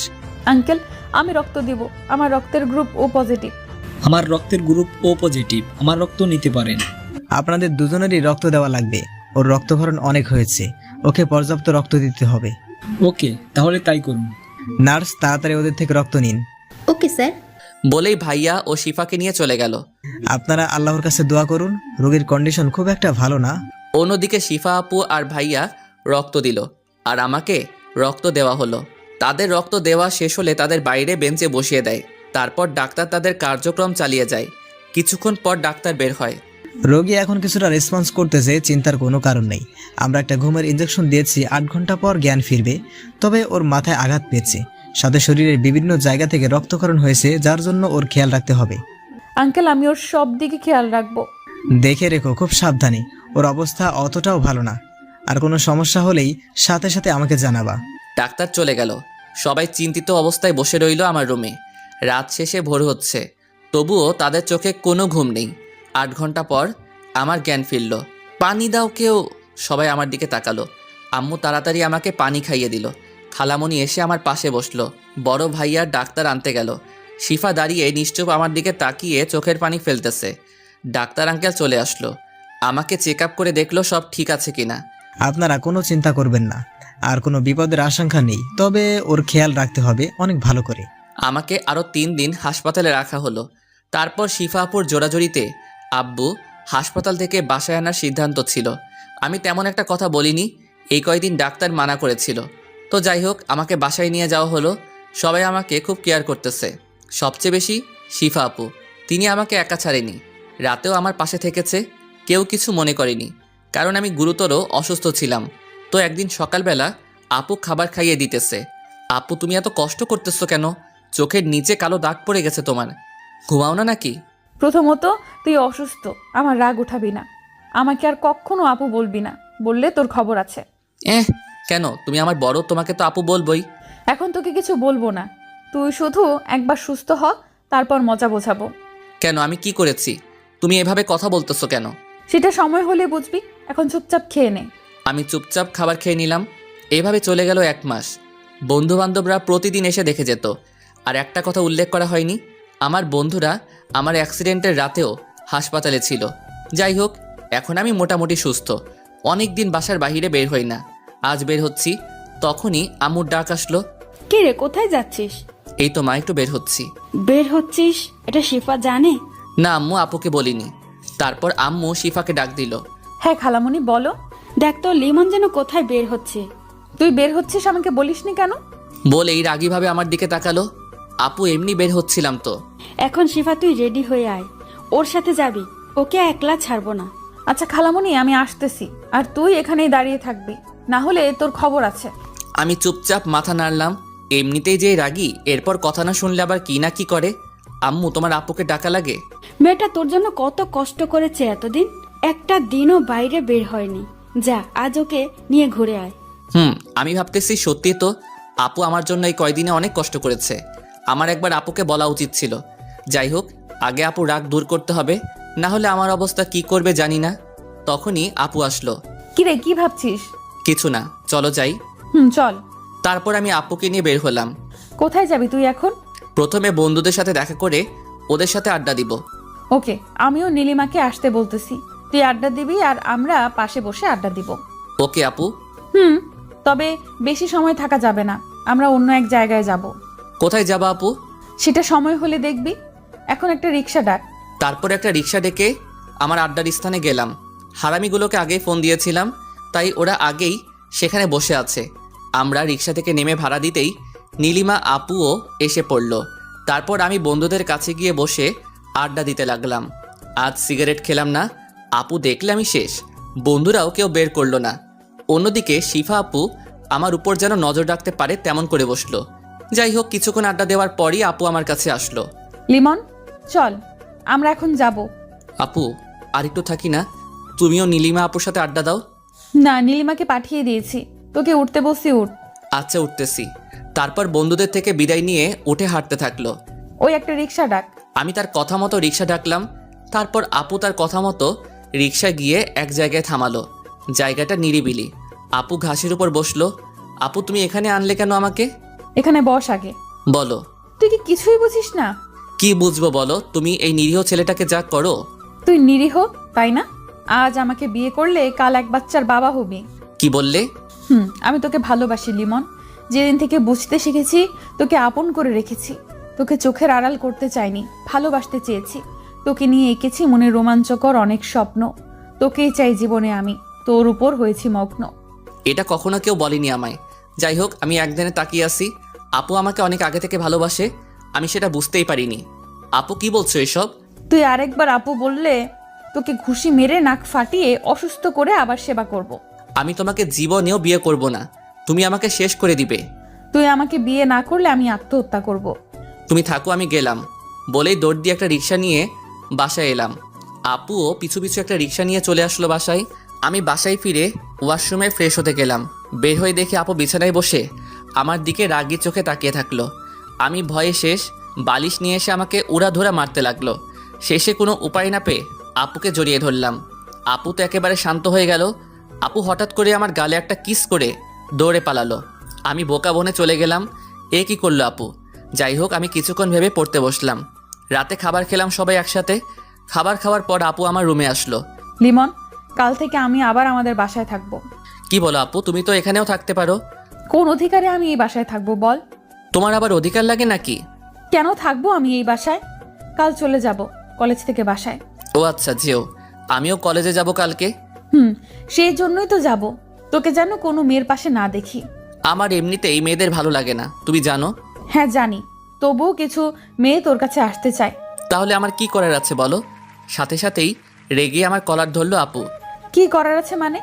Speaker 2: আঙ্কেল, আমি রক্ত দিব। আমার রক্তের গ্রুপ ও পজিটিভ।
Speaker 9: আমার রক্তের গ্রুপ ও পজিটিভ। আমার রক্ত নিতে পারেন।
Speaker 8: আপনাদের দুজনেরই রক্ত দেওয়া লাগবে। ওর রক্তক্ষরণ অনেক হয়েছে। ওকে পর্যাপ্ত রক্ত দিতে হবে।
Speaker 9: ওকে, তাহলে তাই করুন।
Speaker 8: নার্স, তাড়াতাড়ি ওদের থেকে রক্ত নিন।
Speaker 4: Okay sir.
Speaker 1: বলেই ভাইয়া ও শিফাকে নিয়ে চলে গেল।
Speaker 8: আপনারা আল্লাহর কাছে দোয়া করুন, রোগীর কন্ডিশন খুব একটা ভালো না।
Speaker 1: অন্যদিকে শিফা আপু আর ভাইয়া রক্ত দিল, আর আমাকে রক্ত দেওয়া হলো। তাদের রক্ত দেওয়া শেষ হলে তাদের বাইরে বেঞ্চে বসিয়ে দেয়। তারপর ডাক্তার তাদের কার্যক্রম চালিয়ে যায়। কিছুক্ষণ পর ডাক্তার বের হয়।
Speaker 8: রোগী এখন কিছুটা রেসপন্স করতেছে, চিন্তার কোনো কারণ নেই। আমরা একটা ঘুমের ইনজেকশন দিয়েছি, 8 ঘন্টা পর জ্ঞান ফিরবে। তবে ওর মাথায় আঘাত পেয়েছে, সাথে শরীরের বিভিন্ন জায়গা থেকে রক্তক্ষরণ হয়েছে, যার জন্য ওর খেয়াল রাখতে হবে।
Speaker 2: আঙ্কেল, আমি ওর সব দিকে খেয়াল রাখবো।
Speaker 8: দেখে রেখো, খুব সাবধানে। ওর অবস্থা অতটাও ভালো না। আর কোনো সমস্যা হলেই সাথে সাথে আমাকে জানাবা।
Speaker 1: ডাক্তার চলে গেল। সবাই চিন্তিত অবস্থায় বসে রইল আমার রুমে। রাত শেষে ভোর হচ্ছে, তবুও তাদের চোখে কোনো ঘুম নেই। 8 ঘন্টা পর আমার জ্ঞান ফিরল। পানি দাও কেউ, সবাই আমার দিকে তাকালো। আম্মু তাড়াতাড়ি আমাকে পানি খাইয়ে দিল। খালামণি এসে আমার পাশে বসলো। বড় ভাইয়া ডাক্তার আনতে গেল। শিফা দাঁড়িয়ে নিশ্চুপ আমার দিকে তাকিয়ে চোখের পানি ফেলতেছে। ডাক্তার আঙ্কেল চলে আসলো। আমাকে চেক আপ করে দেখলো সব ঠিক আছে কিনা।
Speaker 8: আপনারা কোনো চিন্তা করবেন না, আর কোনো বিপদের আশঙ্কা নেই। তবে ওর খেয়াল রাখতে হবে অনেক ভালো করে।
Speaker 1: আমাকে আরও 3 দিন হাসপাতালে রাখা হলো। তারপর শিফাপুর জোড়াজড়িতে আব্বু হাসপাতাল থেকে বাসায় আনার সিদ্ধান্ত ছিল। আমি তেমন একটা কথা বলিনি, এই কয়দিন ডাক্তার মানা করেছিল। তো যাই হোক, আমাকে বাসায় নিয়ে যাওয়া হলো। সবাই আমাকে খুব কেয়ার করতেছে, সবচেয়ে বেশি শিফা আপু। তিনি আমাকে একা ছাড়েনি, রাতেও আমার পাশে থেকেছে। কেউ কিছু মনে করেনি, কারণ আমি গুরুতর অসুস্থ ছিলাম। তো একদিন সকালবেলা আপু খাবার খাইয়ে দিতেছে। আপু, তুমি এত কষ্ট করতেছো কেন? চোখের নিচে কালো দাগ পড়ে গেছে তোমার, ঘুমাও না নাকি?
Speaker 2: প্রথমত, তুই অসুস্থ, আমার রাগ উঠাবি না। আমাকে আর কখনো আপু বলবি না, বললে তোর খবর আছে।
Speaker 1: কেন? তুমি আমার বড়, তোমাকে তো আপু বলবই।
Speaker 2: এখন তোকে কিছু বলবো না, তুই শুধু একবার সুস্থ হ, তারপর মজা বোঝাবো।
Speaker 1: কেন? আমি কি করেছি? তুমি এভাবে কথা বলতেছো কেন?
Speaker 2: সেটা সময় হলে বুঝবি, এখন চুপচাপ খেয়ে নে।
Speaker 1: আমি চুপচাপ খাবার খেয়ে নিলাম। এভাবে চলে গেল 1 মাস। বন্ধু বান্ধবরা প্রতিদিন এসে দেখে যেত। আর একটা কথা উল্লেখ করা হয়নি, আমার বন্ধুরা আমার অ্যাক্সিডেন্টের রাতেও হাসপাতালে ছিল। যাই হোক, এখন আমি মোটামুটি সুস্থ। অনেক দিন বাসার বাইরে বের হই না, আজ বের হচ্ছি। তখনই আম্মুর ডাক আসলো।
Speaker 3: কে রে, কোথায় যাচ্ছিস?
Speaker 1: এই তো মা, একটু বের হচ্ছি।
Speaker 3: বের হচ্ছিস? এটা শিফা জানে?
Speaker 1: না আম্মু, আপুকে বলিনি। তারপর আম্মু শিফাকে ডাক দিল।
Speaker 2: হ্যাঁ খালামণি বলো।
Speaker 3: দেখ তো লিমন যেন কোথায় বের হচ্ছে।
Speaker 2: তুই বের হচ্ছিস, আমাকে বলিসনি কেন?
Speaker 1: বলেই রাগীভাবে আমার দিকে তাকালো। আপু, এমনি বের হচ্ছিলাম তো।
Speaker 3: এখন শিফা তুই রেডি হয়ে আয়, ওর সাথে যাবি, ওকে একলা ছাড়বো না।
Speaker 2: আচ্ছা খালামণি, আমি আসতেছি, আর তুই এখানেই দাঁড়িয়ে থাকবি, না হলে তোর খবর আছে।
Speaker 1: আমি চুপচাপ মাথা নাড়লাম। এমনিতেই যে রাগী, এরপর কথা না শুনলে আবার কি না কি করে। আম্মু, তোমার আপুকে ডাকা লাগে?
Speaker 3: মেয়েটা তোর জন্য কত কষ্ট করেছে এতদিন, একটা দিনও বাইরে বের হয়নি। যা, আজ ওকে নিয়ে ঘুরে আয়।
Speaker 1: আমি ভাবতেছি সত্যি তো আপু আমার জন্য এই কয়দিনে অনেক কষ্ট করেছে। আমার একবার আপুকে বলা উচিত ছিল। যাই হোক, আগে আপু রাগ দূর করতে হবে, না হলে আমার অবস্থা কি করবে জানি না। তখনই আপু আসলো।
Speaker 2: কিরে, কি ভাবছিস?
Speaker 1: কিছু না, চলো যাই।
Speaker 2: চল।
Speaker 1: তারপর আমি আপুকে নিয়ে বের হলাম।
Speaker 2: কোথায় যাবি তুই এখন?
Speaker 1: প্রথমে বন্ধুদের সাথে দেখা করে ওদের সাথে আড্ডা দিব।
Speaker 2: ওকে, আমিও নীলিমাকে আসতে বলতেছি, তুই আড্ডা দিবি আর আমরা পাশে বসে আড্ডা দিব।
Speaker 1: ওকে আপু।
Speaker 2: তবে বেশি সময় থাকা যাবে না, আমরা অন্য এক জায়গায় যাব।
Speaker 1: কোথায় যাবা আপু?
Speaker 2: সেটা সময় হলে দেখবি। এখন একটা রিক্সা ডাক।
Speaker 1: তারপর একটা রিক্সা ডেকে আমার আড্ডার স্থানে গেলাম। হারামিগুলোকে আগেই ফোন দিয়েছিলাম, তাই ওরা আগেই সেখানে বসে আছে। আমরা রিক্সা থেকে নেমে ভাড়া দিতেই নীলিমা আপুও এসে পড়ল। তারপর আমি বন্ধুদের কাছে গিয়ে বসে আড্ডা দিতে লাগলাম। আজ সিগারেট খেলাম না, আপু দেখলে আমি শেষ। বন্ধুরাও কেউ বের করলো না। অন্যদিকে শিফা আপু আমার উপর যেন নজর রাখতে পারে তেমন করে বসলো। যাই হোক, কিছুক্ষণ আড্ডা দেওয়ার পরই আপু আমার কাছে আসলো।
Speaker 2: লিমন, চল, আমরা এখন যাব।
Speaker 1: আপু, আর একটু থাকি না? তুমিও নীলিমা আপুর সাথে আড্ডা দাও।
Speaker 2: না, নীলিমাকে পাঠিয়ে দিয়েছি, তোকে উঠতে বসি, উঠ।
Speaker 1: আচ্ছা, উঠতেছি। তারপর বন্ধুদের থেকে বিদায় নিয়ে উঠে হাঁটতে থাকলো।
Speaker 2: ওই একটা রিক্সা ডাক।
Speaker 1: আমি তার কথা মতো রিক্সা ডাকলাম। তারপর আপু তার কথা মতো রিক্সা গিয়ে এক জায়গায় থামালো। জায়গাটা নিরিবিলি। আপু ঘাসের উপর বসলো। আপু, তুমি এখানে আনলে কেন আমাকে?
Speaker 2: এখানে বস আগে।
Speaker 1: বলো।
Speaker 2: তুই কি কিছুই বুঝিস না?
Speaker 1: কি বুঝবো বলো? তুমি এই নিরীহ ছেলেটাকে যা করো।
Speaker 2: তুই নিরীহ, তাই না? আজ আমাকে বিয়ে করলে কাল এক বাচ্চার বাবা হবি।
Speaker 1: কি বললে?
Speaker 2: আমি তোকে ভালোবাসি লিমন। যেদিন থেকে বুঝতে শিখেছি, তোকে আপন করে রেখেছি। তোকে চোখের আড়াল করতে চাইনি, ভালোবাসতে চেয়েছি। তোকে নিয়ে এঁকেছি মনে রোমাঞ্চকর অনেক স্বপ্ন। তোকেই চাই জীবনে আমি, তোর উপর হয়েছি মগ্ন।
Speaker 1: এটা কখনো কেউ বলেনি আমায়। যাই হোক, আমি একদিনে তাকিয়ে আসি। আপু আমাকে অনেক আগে থেকে ভালোবাসে, আমি সেটা বুঝতেই পারিনি। আপু, কি বলছো এসব?
Speaker 2: তুই আরেকবার আপু বললে তোকে ঘুষি মেরে নাক ফাটিয়ে অসুস্থ করে আবার সেবা করব।
Speaker 1: আমি তোমাকে জীবনেও বিয়ে করব না, তুমি আমাকে শেষ করে দিবে।
Speaker 2: তুই আমাকে বিয়ে না করলে আমি আত্মহত্যা করব।
Speaker 1: তুমি থাকো, আমি গেলাম। বলেই দৌড় দিয়ে একটা রিক্সা নিয়ে বাসায় এলাম। আপুও পিছু পিছু একটা রিক্সা নিয়ে চলে আসলো বাসায়। আমি বাসায় ফিরে ওয়াশরুমে ফ্রেশ হতে গেলাম। বের হয়ে দেখে আপু বিছানায় বসে আমার দিকে রাগি চোখে তাকিয়ে থাকলো। আমি ভয়ে শেষ। বালিশ নিয়ে এসে আমাকে উড়াধুরা মারতে লাগলো। শেষে কোনো উপায় না পেয়ে আপুকে জড়িয়ে ধরলাম। আপু তো একেবারে শান্ত হয়ে গেল। আপু হঠাৎ করে আমার গালে একটা কিস করে দৌড়ে পালালো। আমি বোকা বনে চলে গেলাম। এ কি করলো আপু? যাই হোক, আমি কিছুক্ষণ ভেবে পড়তে বসলাম। রাতে খাবার খেলাম সবাই একসাথে। খাবার খাওয়ার পর আপু আমার রুমে আসলো।
Speaker 2: লিমন, কাল থেকে আমি আবার আমাদের বাসায় থাকবো।
Speaker 1: কি বলো আপু? তুমি তো এখানেও থাকতে পারো।
Speaker 2: কোন অধিকারে আমি এই বাসায় থাকবো বল?
Speaker 1: তোমার আবার অধিকার লাগে নাকি?
Speaker 2: কেন থাকবো আমি এই বাসায়? কাল চলে যাব কলেজ থেকে বাসায়।
Speaker 1: ও আচ্ছা, যেও। আমিও কলেজে যাব কালকে।
Speaker 2: সেই জন্যই তো যাব, তোকে যেন কোনো মেয়ের পাশে না দেখি।
Speaker 1: আমার এমনিতেই মেয়েদের ভালো লাগে না, তুমি জানো।
Speaker 2: হ্যাঁ জানি, তবুও কিছু মেয়ে তোর কাছে আসতে চায়।
Speaker 1: তাহলে আমার কি করার আছে বলো? সাথে সাথেই রেগে আমার কলার ধরলো আপু।
Speaker 2: কি করার আছে মানে?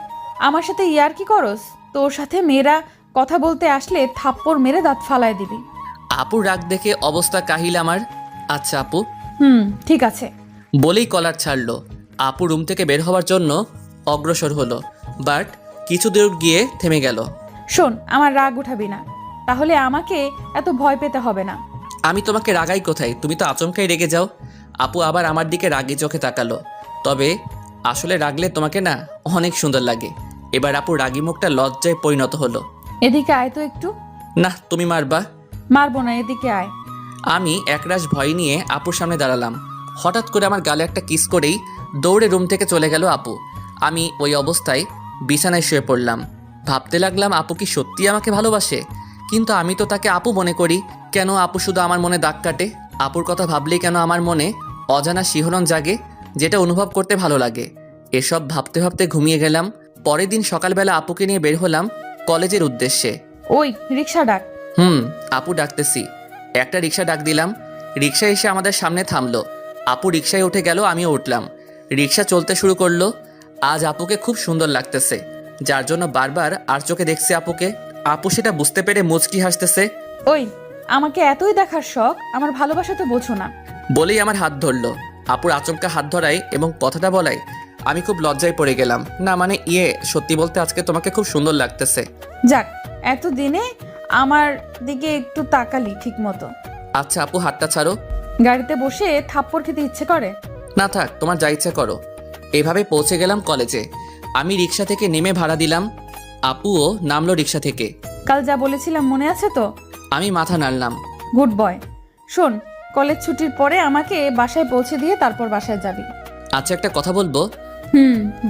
Speaker 2: আমার সাথে ইয়ার কি করস? তোর সাথে মেয়েরা কথা বলতে আসলে থাপ্পড় মেরে দাঁত ফালায় দিবি।
Speaker 1: আপুর রাগ দেখে অবস্থা কাহিল আমার। আচ্ছা আপু,
Speaker 2: ঠিক আছে।
Speaker 1: বলেই কলার ছাড়লো। আপু রুম থেকে বের হওয়ার জন্য অগ্রসর হলো, বাট কিছু দূর গিয়ে থেমে গেল।
Speaker 2: শোন, আমার রাগ উঠাবি না, তাহলে আমাকে এত ভয় পেতে হবে না।
Speaker 1: আমি তোমাকে রাগাই কোথায়, তুমি তো আচমকাই রেগে যাও। আপু আবার আমার দিকে রাগি চোখে তাকালো। তবে আসলে রাগলে তোমাকে না অনেক সুন্দর লাগে। এবার আপু রাগি মুখটা লজ্জায় পরিণত হলো।
Speaker 2: এদিকে আয় তো একটু।
Speaker 1: না, তুমি মারবা।
Speaker 2: মারবো না, এদিকে আয়।
Speaker 1: আমি একরাশ ভয় নিয়ে আপুর সামনে দাঁড়ালাম। হঠাৎ করে আমার গালে একটা কিস করেই দৌড়ে রুম থেকে চলে গেল আপু। আমি ওই অবস্থায় বিছানায় শুয়ে পড়লাম। ভাবতে লাগলাম আপু কি সত্যি আমাকে ভালোবাসে? কিন্তু আমি তো তাকে আপু মনে করি। কেন আপু শুধু আমার মনে দাগ কাটে? আপুর কথা ভাবলেই কেন আমার মনে অজানা শিহরণ জাগে, যেটা অনুভব করতে ভালো লাগে? এসব ভাবতে ভাবতে ঘুমিয়ে গেলাম। পরের দিন সকালবেলা আপুকে নিয়ে বের হলাম কলেজের উদ্দেশ্যে।
Speaker 2: ওই রিক্সা ডাক।
Speaker 1: আপু ডাকতেছি। একটা রিক্সা ডাক দিলাম। রিক্সা এসে আমাদের সামনে থামলো। আপু রিক্সায় উঠে গেল, আমিও উঠলাম। রিক্সা চলতে শুরু করলো। আজ আপুকে খুব সুন্দর লাগতেছে, যার জন্য বারবার আর চোখে দেখছি আপুকে। আপু সেটা বুঝতে পেরে মুচকি হাসতেছে।
Speaker 2: ওই, আমাকে এতই দেখার শখ, আমার ভালোবাসা তো বোঝো না।
Speaker 1: বলেই আমার হাত ধরলো। আপুর আচমকা হাত ধরায় এবং কথাটা বলায় আমি খুব লজ্জায় পড়ে গেলাম। না মানে সত্যি বলতে আজকে তোমাকে খুব সুন্দর লাগতেছে।
Speaker 2: যাক, এতদিনে আমার দিকে একটু তাকালি ঠিক মতো।
Speaker 1: আচ্ছা আপু, হাতটা ছাড়ো।
Speaker 2: গাড়িতে বসে থাপ্পড় খেতে ইচ্ছে করে?
Speaker 1: না থাক, তোমার যা ইচ্ছা করো। এভাবে পৌঁছে গেলাম কলেজে। আমি রিক্সা থেকে নেমে ভাড়া দিলাম। আপুও নামলো রিক্সা থেকে।
Speaker 2: কাল যা বলেছিলাম মনে আছে তো?
Speaker 1: আমি মাথা নাড়লাম।
Speaker 2: Good boy. শোন, কলেজ ছুটির পরে আমাকে বাসায় পৌঁছে দিয়ে তারপর বাসায় যাবি।
Speaker 1: আচ্ছা, একটা কথা বলবো?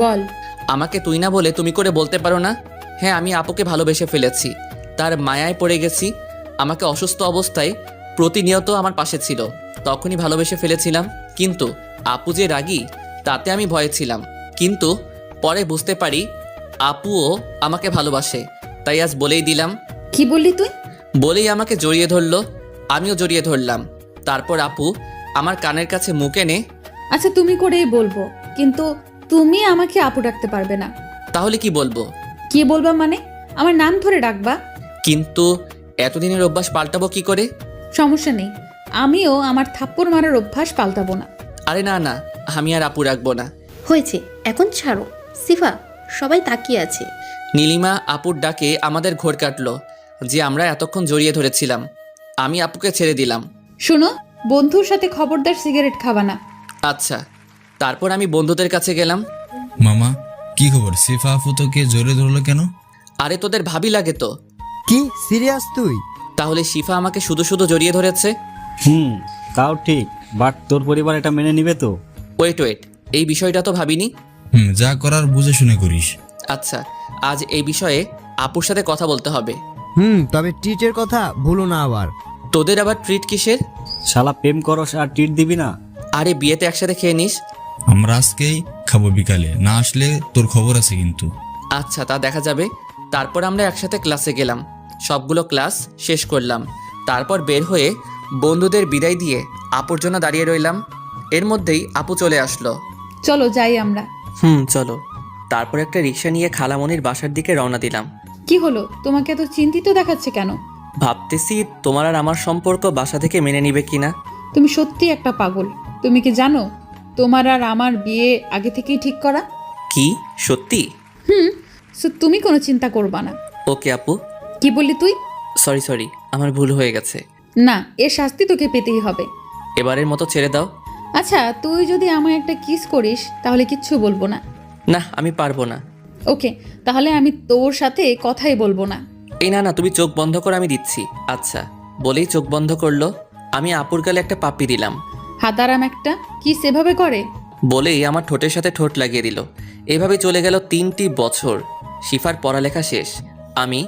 Speaker 2: বল।
Speaker 1: আমাকে তুই না বলে তুমি করে বলতে পারো না? হ্যাঁ, আমি আপুকে ভালোবেসে ফেলেছি, তার মায়ায় পড়ে গেছি। আমাকে অসুস্থ অবস্থায় প্রতিনিয়ত আমার পাশে ছিল, তখনই ভালোবেসে ফেলেছিলাম। কিন্তু আপু যে রাগী, তাতে আমি ভয়ে ছিলাম। কিন্তু পরে বুঝতে পারি আপুও আমাকে ভালোবাসে, তাই আজ বলেই দিলাম।
Speaker 2: কি বললি তুই?
Speaker 1: বলেই আমাকে জড়িয়ে ধরলো, আমিও জড়িয়ে ধরলাম। তারপর আপু আমার কানের কাছে মুখ এনে,
Speaker 2: আচ্ছা তুমি করেই বলবো, কিন্তু তুমি আমাকে আপু ডাকতে পারবে না।
Speaker 1: তাহলে কি বলবো?
Speaker 2: কি বলবা মানে? আমার নাম ধরে ডাকবা।
Speaker 1: কিন্তু এতদিনের অভ্যাস পাল্টাবো কি করে?
Speaker 2: সমস্যা নেই, আমিও আমার থাপ্পড় মারার অভ্যাস পাল্টাবো না।
Speaker 1: আরে না না, আমি আর আপু রাখবো না।
Speaker 10: হয়েছে, এখন ছাড়ো। সিফা, সবাই তাকিয়ে আছে।
Speaker 1: নীলিমা আপুর ডাকে আমাদের ঘোর কাটলো যে আমরা এতক্ষণ জড়িয়ে ধরেছিলাম। আমি আপুকে ছেড়ে দিলাম।
Speaker 2: শোনো, বন্ধুর সাথে খবরদার সিগারেট খাবা না।
Speaker 1: আচ্ছা। তারপর আমি বন্ধুদের কাছে গেলাম।
Speaker 11: মামা, কি খবর? সিফা আপু তোকে জোরে ধরলো কেন?
Speaker 1: আরে তোদের ভাবি লাগে তো।
Speaker 12: কি সিরিয়াস তুই?
Speaker 1: তাহলে শিফা আমাকে শুধু শুধু জড়িয়ে ধরেছে।
Speaker 9: তাও ঠিক, বাট তোর পরিবার এটা মেনে নিবে তো?
Speaker 1: ওয়েট, এই বিষয়টা তো ভাবিনি।
Speaker 11: যা করার বুঝে শুনে করিস।
Speaker 1: আচ্ছা, আজ এই বিষয়ে আপুর সাথে কথা বলতে হবে।
Speaker 12: তবে ট্রিটের কথা ভুলো না আবার।
Speaker 1: তোদের আবার ট্রিট কিসের?
Speaker 9: শালা প্রেম করস আর ট্রিট দিবি না?
Speaker 1: আরে বিয়েতে একসাথে খেয়ে নিস।
Speaker 11: আমরা আজকেই খাবো বিকালে, না আসলে তোর খবর আছে কিন্তু।
Speaker 1: আচ্ছা, তা দেখা যাবে। তারপর আমরা একসাথে ক্লাসে গেলাম, সবগুলো ক্লাস শেষ করলাম। তারপর বের হয়ে বন্ধুদের বিদায় দিয়ে আপুর জন্য দাঁড়িয়ে রইলাম। এর মধ্যেই আপু চলে আসলো।
Speaker 2: চলো যাই আমরা।
Speaker 1: চলো। তারপর একটা রিক্সা নিয়ে খালামণির বাসার দিকে রওনা দিলাম।
Speaker 2: কি হলো, তোমাকে এত চিন্তিত দেখাচ্ছে কেন?
Speaker 1: ভাবতেছি তোমার আর আমার সম্পর্ক বাসা থেকে মেনে নিবে কিনা।
Speaker 2: তুমি সত্যি একটা পাগল। তুমি কি জানো তোমার আর আমার বিয়ে আগে থেকেই ঠিক করা?
Speaker 1: কি সত্যি?
Speaker 2: সো তুমি কোনো চিন্তা করবা না।
Speaker 1: ওকে আপু।
Speaker 2: কি বললি তুই?
Speaker 1: সরি, আমার ভুল হয়ে গেছে।
Speaker 2: না, এর শাস্তি তোকে পেতেই হবে।
Speaker 1: এবারের মতো ছেড়ে দাও।
Speaker 2: আচ্ছা, তুই যদি আমায় একটা কিস করিস তাহলে কিচ্ছু বলবো না।
Speaker 1: না, আমি পারবো না।
Speaker 2: ওকে, তাহলে আমি তোর সাথে কথাই বলবো না।
Speaker 1: এই না, তুমি চোখ বন্ধ করো, আমি দিচ্ছি। আচ্ছা। বলেই চোখ বন্ধ করলো। আমি আপুর গালে একটা পাপ্পি দিলাম।
Speaker 2: হাতারাম একটা, কি সেভাবে করে?
Speaker 1: বলেই আমার ঠোঁটের সাথে ঠোঁট লাগিয়ে দিল। এভাবে চলে গেল 3টি বছর। শিফার পড়ালেখা শেষ। আমি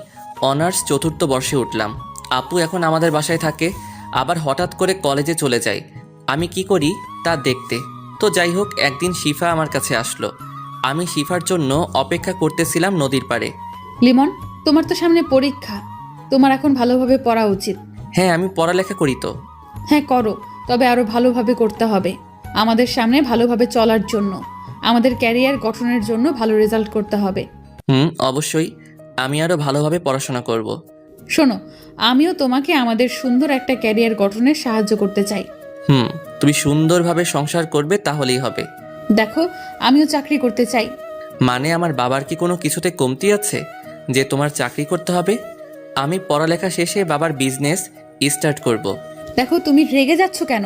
Speaker 1: অনার্স 4র্থ বর্ষে উঠলাম। আপু এখন আমাদের বাসায় থাকে, আবার হঠাৎ করে কলেজে চলে যায়। আমি কি করি তা দেখতে। তো যাই হোক, একদিন শিফা আমার কাছে আসলো। আমি শিফার জন্য অপেক্ষা করতেছিলাম নদীর পাড়ে।
Speaker 2: লিমন, তোমার তো সামনে পরীক্ষা, তোমার এখন ভালোভাবে পড়া উচিত।
Speaker 1: হ্যাঁ, আমি পড়ালেখা করি তো।
Speaker 2: হ্যাঁ করো, তবে আরো ভালোভাবে করতে হবে। আমাদের সামনে ভালোভাবে চলার জন্য, আমাদের ক্যারিয়ার গঠনের জন্য ভালো রেজাল্ট করতে হবে।
Speaker 1: অবশ্যই, আমি আরো ভালোভাবে পড়াশোনা করব।
Speaker 2: শোনো, আমিও তোমাকে আমাদের সুন্দর একটা ক্যারিয়ার গঠনে সাহায্য করতে চাই।
Speaker 1: তুমি সুন্দরভাবে সংসার করবে, তাহলেই হবে।
Speaker 2: দেখো, আমিও চাকরি করতে চাই।
Speaker 1: মানে আমার বাবার কি কোনো কিছুতে কমতি আছে যে তোমার চাকরি করতে হবে? আমি পড়ালেখা শেষে বাবার বিজনেস স্টার্ট করব।
Speaker 2: দেখো তুমি রেগে যাচ্ছ কেন?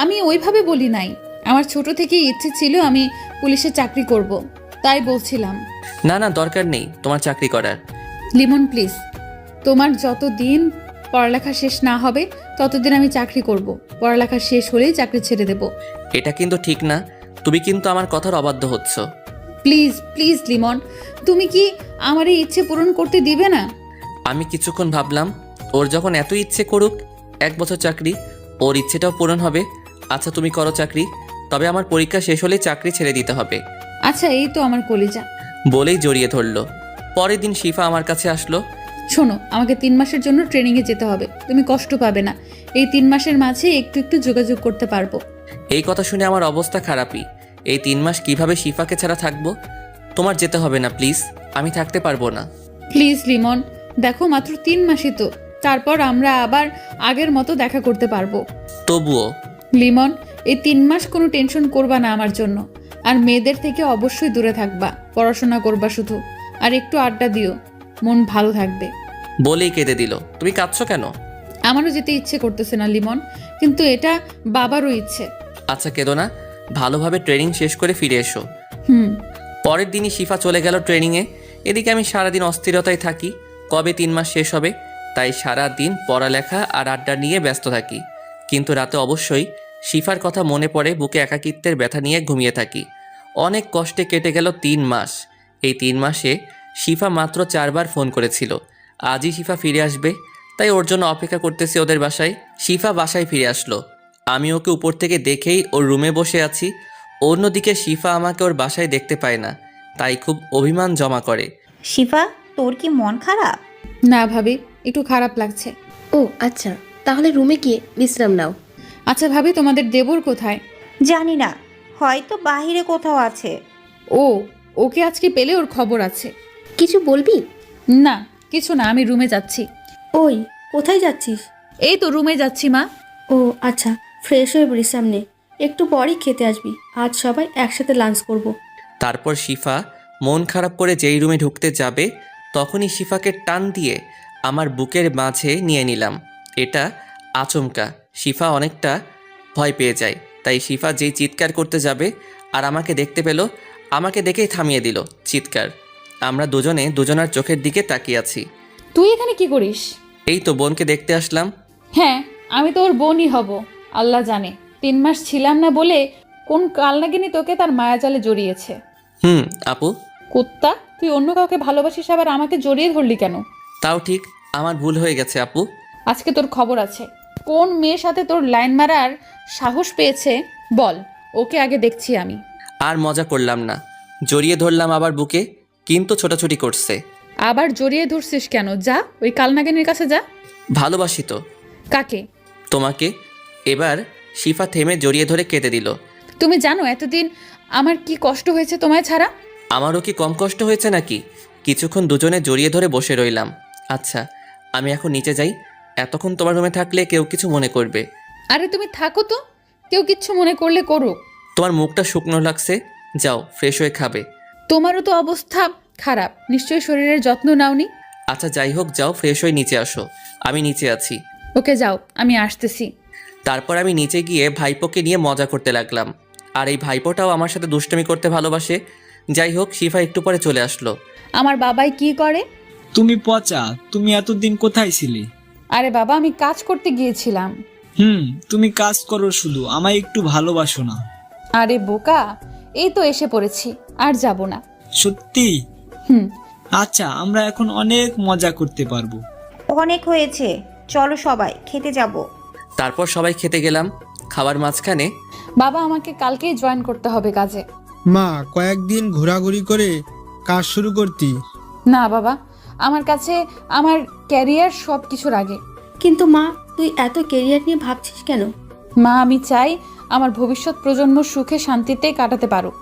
Speaker 2: আমি ওইভাবে বলি নাই। আমার ছোট থেকেই ইচ্ছে ছিল আমি পুলিশে চাকরি করব, তাই বলছিলাম।
Speaker 1: না না, দরকার নেই তোমার চাকরি করার।
Speaker 2: লিমন প্লিজ, তোমার যতদিন পড়ালেখা শেষ না হবে ততদিন আমি চাকরি করব। পড়ালেখা শেষ হলেই চাকরি ছেড়ে দেব।
Speaker 1: এটা কিন্তু ঠিক না, তুমি কিন্তু আমার কথার অবাধ্য হচ্ছ।
Speaker 2: প্লিজ প্লিজ লিমন, তুমি কি আমার এই ইচ্ছে পূরণ করতে দিবে না?
Speaker 1: আমি কিছুক্ষণ ভাবলাম, ওর যখন এত ইচ্ছে করুক 1 বছর চাকরি, ওর ইচ্ছেটাও পূরণ হবে। আচ্ছা তুমি করো চাকরি, তবে আমার পরীক্ষা শেষ হলেই চাকরি ছেড়ে দিতে হবে।
Speaker 2: আচ্ছা এই তো আমার কলিজা।
Speaker 1: বলেই জড়িয়ে ধরলো। পরের দিন শিফা আমার কাছে আসলো।
Speaker 2: শোনো, আমাকে 3 মাসের জন্য ট্রেনিংয়ে যেতে হবে। তুমি কষ্ট পাবে না, এই 3 মাসের মাঝে একটু একটু যোগাযোগ করতে পারবো।
Speaker 1: এই কথা শুনে আমার অবস্থা খারাপই। এই 3 মাস কিভাবে শিফাকে ছাড়া থাকবো? তোমার যেতে হবে না প্লিজ, আমি থাকতে পারবো না।
Speaker 2: প্লিজ লিমন, দেখো মাত্র 3 মাসই তো, তারপর আমরা আবার আগের মতো দেখা করতে পারবো।
Speaker 1: তবুও
Speaker 2: লিমন, এই 3 মাস কোনো টেনশন করবা না আমার জন্য। আর মেয়েদের থেকে অবশ্যই দূরে থাকবা, পড়াশোনা করবা শুধু, আর একটু আড্ডা দিও, মন ভালো থাকবে।
Speaker 1: বলেই কেঁদে দিল। তুমি কাঁদছো কেন?
Speaker 2: আমারও যেতে ইচ্ছে করতেছে না লিমন, কিন্তু এটা বাবারও ইচ্ছে।
Speaker 1: আচ্ছা কেঁদো না, ভালোভাবে ট্রেনিং শেষ করে ফিরে এসো।
Speaker 2: হুম।
Speaker 1: পরের দিনই শিফা চলে গেল ট্রেনিংয়ে। এদিকে আমি সারাদিন অস্থিরতায় থাকি, কবে 3 মাস শেষ হবে। তাই সারা দিন পড়ালেখা আর আড্ডা নিয়ে ব্যস্ত থাকি। কিন্তু রাতে অবশ্যই শিফার কথা মনে পড়ে, বুকে একাকিত্বের ব্যথা নিয়ে ঘুমিয়ে থাকি। অনেক কষ্টে কেটে গেল 3 মাস। এই 3 মাসে শিফা মাত্র 4 বার ফোন করেছিল। আজই শিফা ফিরে আসবে, তাই ওর জন্য অপেক্ষা করতেছি ওদের বাসায়। শিফা বাসায় ফিরে আসলো। আমি ওকে উপর থেকে দেখেই ওর রুমে বসে আছি। অন্যদিকে শিফা আমাকে ওর বাসায় দেখতে পায় না, তাই খুব অভিমান জমা করে।
Speaker 7: শিফা, তোর কি মন খারাপ?
Speaker 2: না ভাবি, একটু খারাপ লাগছে।
Speaker 10: ও আচ্ছা, তাহলে রুমে গিয়ে বিশ্রাম নাও।
Speaker 2: আচ্ছা ভাবি, তোমাদের দেবর কোথায়?
Speaker 7: জানি না, হয়তো বাহিরে কোথাও আছে।
Speaker 2: ও, ওকে আজকে পেলে ওর খবর আছে।
Speaker 10: কিছু বলবি?
Speaker 2: না কিছু না, আমি রুমে যাচ্ছি।
Speaker 4: ওই কোথায় যাচ্ছিস?
Speaker 2: এই তো রুমে যাচ্ছি মা।
Speaker 4: ও আচ্ছা, ফ্রেশ হয়ে বিশ্রাম নে, একটু পরেই খেতে আসবি। আজ সবাই একসাথে লাঞ্চ করব।
Speaker 1: তারপর শিফা মন খারাপ করে যেই রুমে ঢুকতে যাবে, তখনই শিফাকে টান দিয়ে আমার বুকের মাঝে নিয়ে নিলাম। এটা আচমকা, শিফা অনেকটা ভয় পেয়ে যায়। তাই শিফা যেই চিৎকার করতে যাবে আর আমাকে দেখতে পেল, আমাকে দেখেই থামিয়ে দিল চিৎকার। আমরা দুজনে দুজনার চোখের দিকে তাকিয়ে আছি।
Speaker 2: তুই এখানে কি করিস?
Speaker 1: এই তো বোনকে দেখতে আসলাম।
Speaker 2: হ্যাঁ, আমি তো ওর বোনই হব। আল্লাহ জানে 3 মাস ছিলাম না বলে কোন কালনাগিনী তোকে তার মায়াজালে জড়িয়েছে।
Speaker 1: আপু।
Speaker 2: কুত্তা, তুই অন্য কাউকে ভালোবাসিস আবার আমাকে জড়িয়ে ধরলি কেন?
Speaker 1: তাও ঠিক, আমার ভুল হয়ে গেছে আপু।
Speaker 2: আজকে তোর খবর আছে। কোন মেয়ের সাথে তোর লাইন মারার সাহস পেয়েছে বল, ওকে আগে দেখছি আমি।
Speaker 1: আর মজা করলাম না, জড়িয়ে ধরলাম আবার বুকে, কিন্তু ছোটাছুটি করছে।
Speaker 2: আবার জড়িয়ে ধরছিস কেন? যা ওই কালনাগিনীর কাছে যা।
Speaker 1: ভালোবাসি তো।
Speaker 2: কাকে?
Speaker 1: তোমাকে। এবার শিফা থেমে জড়িয়ে ধরে কেঁদে দিল।
Speaker 2: তুমি জানো এতদিন আমার কি কষ্ট হয়েছে তোমায় ছাড়া?
Speaker 1: আমারও কি কম কষ্ট হয়েছে নাকি? কিছুক্ষণ দুজনে জড়িয়ে ধরে বসে রইলাম। আচ্ছা আমি এখন নিচে যাই, এতক্ষণ তোমার রুমে থাকলে কেউ কিছু মনে করবে।
Speaker 2: আরে তুমি থাকো তো, কেউ কিচ্ছু মনে করলে করুক।
Speaker 1: তোমার মুখটা শুকনো লাগছে, যাও ফ্রেশ হয়ে খাবে।
Speaker 2: তোমারও তো অবস্থা খারাপ, নিশ্চয়ই শরীরের যত্ন নাওনি।
Speaker 1: আচ্ছা যাই হোক, যাও ফ্রেশ হয়ে নিচে আসো, আমি নিচে আছি।
Speaker 2: ওকে যাও, আমি আসতেছি।
Speaker 1: তারপর আমি নিচে গিয়ে ভাইপোকে নিয়ে মজা করতে লাগলাম। আর এই ভাইপোটাও আমার সাথে দুষ্টুমি করতে ভালোবাসে। যাই হোক, শিফা একটু পরে চলে আসলো।
Speaker 2: আমার বাবাই কি করে?
Speaker 9: তুমি পচা, তুমি এতদিন কোথায় ছিলে?
Speaker 2: আরে বাবা, আমি কাজ করতে গিয়েছিলাম।
Speaker 9: তুমি কাজ করো শুধু, আমায় একটু ভালোবাসো না?
Speaker 2: আরে বোকা, এই তো এসে পড়েছি, আর যাব না।
Speaker 9: সত্যি?
Speaker 2: হুম।
Speaker 9: আচ্ছা, আমরা এখন অনেক মজা করতে পারবো।
Speaker 7: অনেক হয়েছে, চলো সবাই খেতে যাব।
Speaker 1: তারপর সবাই খেতে গেলাম। খাবার মাঝখানে
Speaker 2: বাবা, আমাকে কালকেই জয়েন করতে হবে কাজে।
Speaker 5: মা, কয়েকদিন ঘোরাঘুরি করে কাজ শুরু করতি।
Speaker 2: না বাবা, আমার কাছে আমার ক্যারিয়ার সব কিছুর আগে।
Speaker 4: কিন্তু মা, তুই এত কেরিয়ার নিয়ে ভাবছিস কেন?
Speaker 2: মা, আমি চাই আমার ভবিষ্যৎ প্রজন্ম সুখে শান্তিতে কাটাতে পারুক।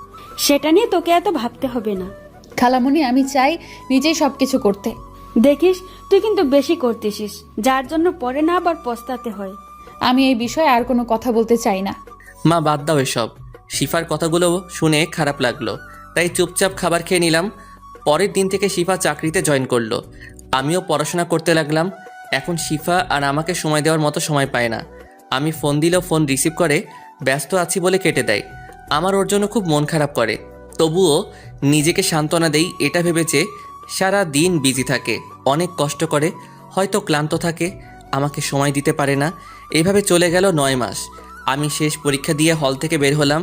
Speaker 3: সেটা নিয়ে তোকে এত ভাবতে হবে না
Speaker 2: খালামণি, আমি চাই নিজেই সব কিছু করতে।
Speaker 3: দেখিস, তুই কিন্তু বেশি করতেছিস, যার জন্য পরে না আবার পস্তাতে হয়।
Speaker 2: আমি এই বিষয়ে আর কোনো কথা বলতে চাই না।
Speaker 1: মা বাদ দাও এসব। শিফার কথাগুলো শুনে খারাপ লাগলো, তাই চুপচাপ খাবার খেয়ে নিলাম। পরের দিন থেকে শিফা চাকরিতে জয়েন করলো। আমিও পড়াশোনা করতে লাগলাম। এখন শিফা আর আমাকে সময় দেওয়ার মতো সময় পায় না। আমি ফোন দিলেও ফোন রিসিভ করে ব্যস্ত আছি বলে কেটে দেয়। আমার ওর জন্য খুব মন খারাপ করে। তবুও নিজেকে সান্ত্বনা দেই এটা ভেবেছে সারা দিন বিজি থাকে, অনেক কষ্ট করে, হয়তো ক্লান্ত থাকে, আমাকে সময় দিতে পারে না। এইভাবে চলে গেল 9 মাস। আমি শেষ পরীক্ষা দিয়ে হল থেকে বের হলাম।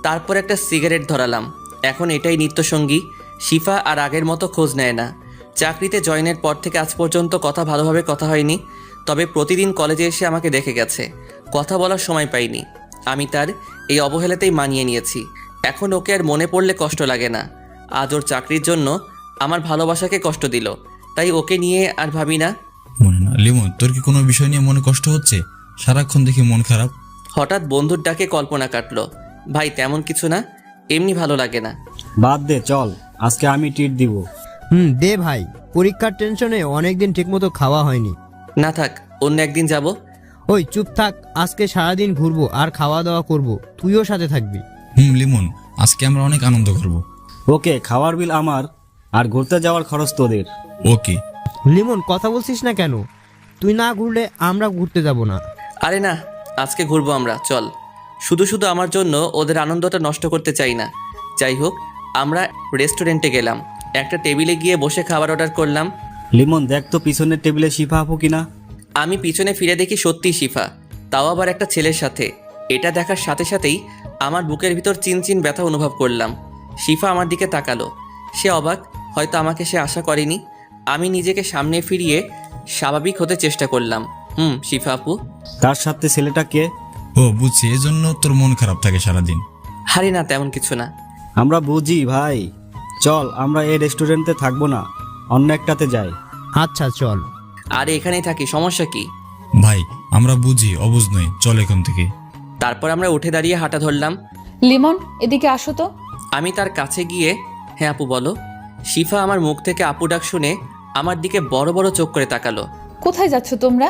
Speaker 1: তারপর একটা সিগারেট ধরালাম। এখন এটাই নিত্যসঙ্গী। শিফা আর আগের মতো খোঁজ নেয় না। চাকরিতে জয়েনের পর থেকে আজ পর্যন্ত ভালোভাবে কথা হয়নি। তবে প্রতিদিন কলেজে এসে আমাকে দেখে গেছে। কথা বলার সময় পাইনি। আমি তার এই অবহেলাতেই মানিয়ে নিয়েছি। এখন ওকে আর মনে পড়লে কষ্ট লাগে না। আজ ওর চাকরির জন্য আমার ভালোবাসাকে কষ্ট দিল, তাই ওকে নিয়ে আর ভাবি না।
Speaker 11: মনে না লিমন, তোর কি কোনো বিষয় নিয়ে মনে কষ্ট হচ্ছে? সারাক্ষণ দেখি মন খারাপ।
Speaker 1: হঠাৎ বন্ধুর ডাকে কল্পনা কাটলো। ভাই তেমন কিছু না, এমনি ভালো লাগে না।
Speaker 13: বাদ দে, চল আজকে আমি ট্রিট দিব।
Speaker 12: দে ভাই, পরীক্ষার টেনশনে অনেকদিন ঠিকমতো খাওয়া হয়নি।
Speaker 1: না থাক, অন্য একদিন যাব।
Speaker 12: ওই চুপ থাক, আজকে সারাদিন ঘুরবো আর খাওয়া দাওয়া করব, তুইও সাথে থাকবি।
Speaker 11: লিমন, আজকে আমরা অনেক আনন্দ করব।
Speaker 13: ওকে, খাওয়ার বিল আমার আর ঘুরতে যাওয়ার খরচ তোদের।
Speaker 11: ওকে।
Speaker 12: লিমন, কথা বলছিস না কেন? তুই না ঘুরলে আমরা ঘুরতে যাব না।
Speaker 1: আরে না, আজকে ঘুরবো আমরা, চল। শুধু শুধু আমার জন্য ওদের আনন্দটা নষ্ট করতে চাই না। যাই হোক, আমরা রেস্টুরেন্টে গেলাম। একটা টেবিলে গিয়ে বসে খাবার অর্ডার করলাম।
Speaker 13: লিমন, দেখ তো পিছনের টেবিলে শিফা আপু কিনা।
Speaker 1: আমি পিছনে ফিরে দেখি সত্যিই শিফা, তাও আবার একটা ছেলের সাথে। এটা দেখার সাথে সাথেই আমার বুকের ভিতর চিনচিন ব্যথা অনুভব করলাম। শিফা আমার দিকে তাকালো। সে অবাক, হয়তো আমাকে সে আশা করেনি। আমি নিজেকে সামনে ফিরিয়ে স্বাভাবিক হতে চেষ্টা করলাম। শিফা আপু।
Speaker 13: তার সাথে ছেলেটা কে?
Speaker 11: ও বুঝছি, এজন্য তোর মন খারাপ থাকে সারাদিন।
Speaker 1: হারি না, তেমন কিছু না।
Speaker 13: আমরা বুঝি ভাই, চল আমরা এই রেস্টুরেন্টে থাকবো না, অন্য একটাতে যাই।
Speaker 12: আচ্ছা চল।
Speaker 1: আরে এখানেই থাকি, সমস্যা কি?
Speaker 11: ভাই আমরা বুঝি, অবুঝ নই, চল এখান থেকে।
Speaker 1: তারপর আমরা উঠে দাঁড়িয়ে হাঁটা ধরলাম।
Speaker 2: লিমন, এদিকে আসো তো।
Speaker 1: আমি তার কাছে গিয়ে, হ্যাঁ আপু বলো। শিফা আমার মুখ থেকে আপু ডাক শুনে আমার দিকে বড় বড় চোখ করে তাকালো।
Speaker 2: কোথায় যাচ্ছ তোমরা?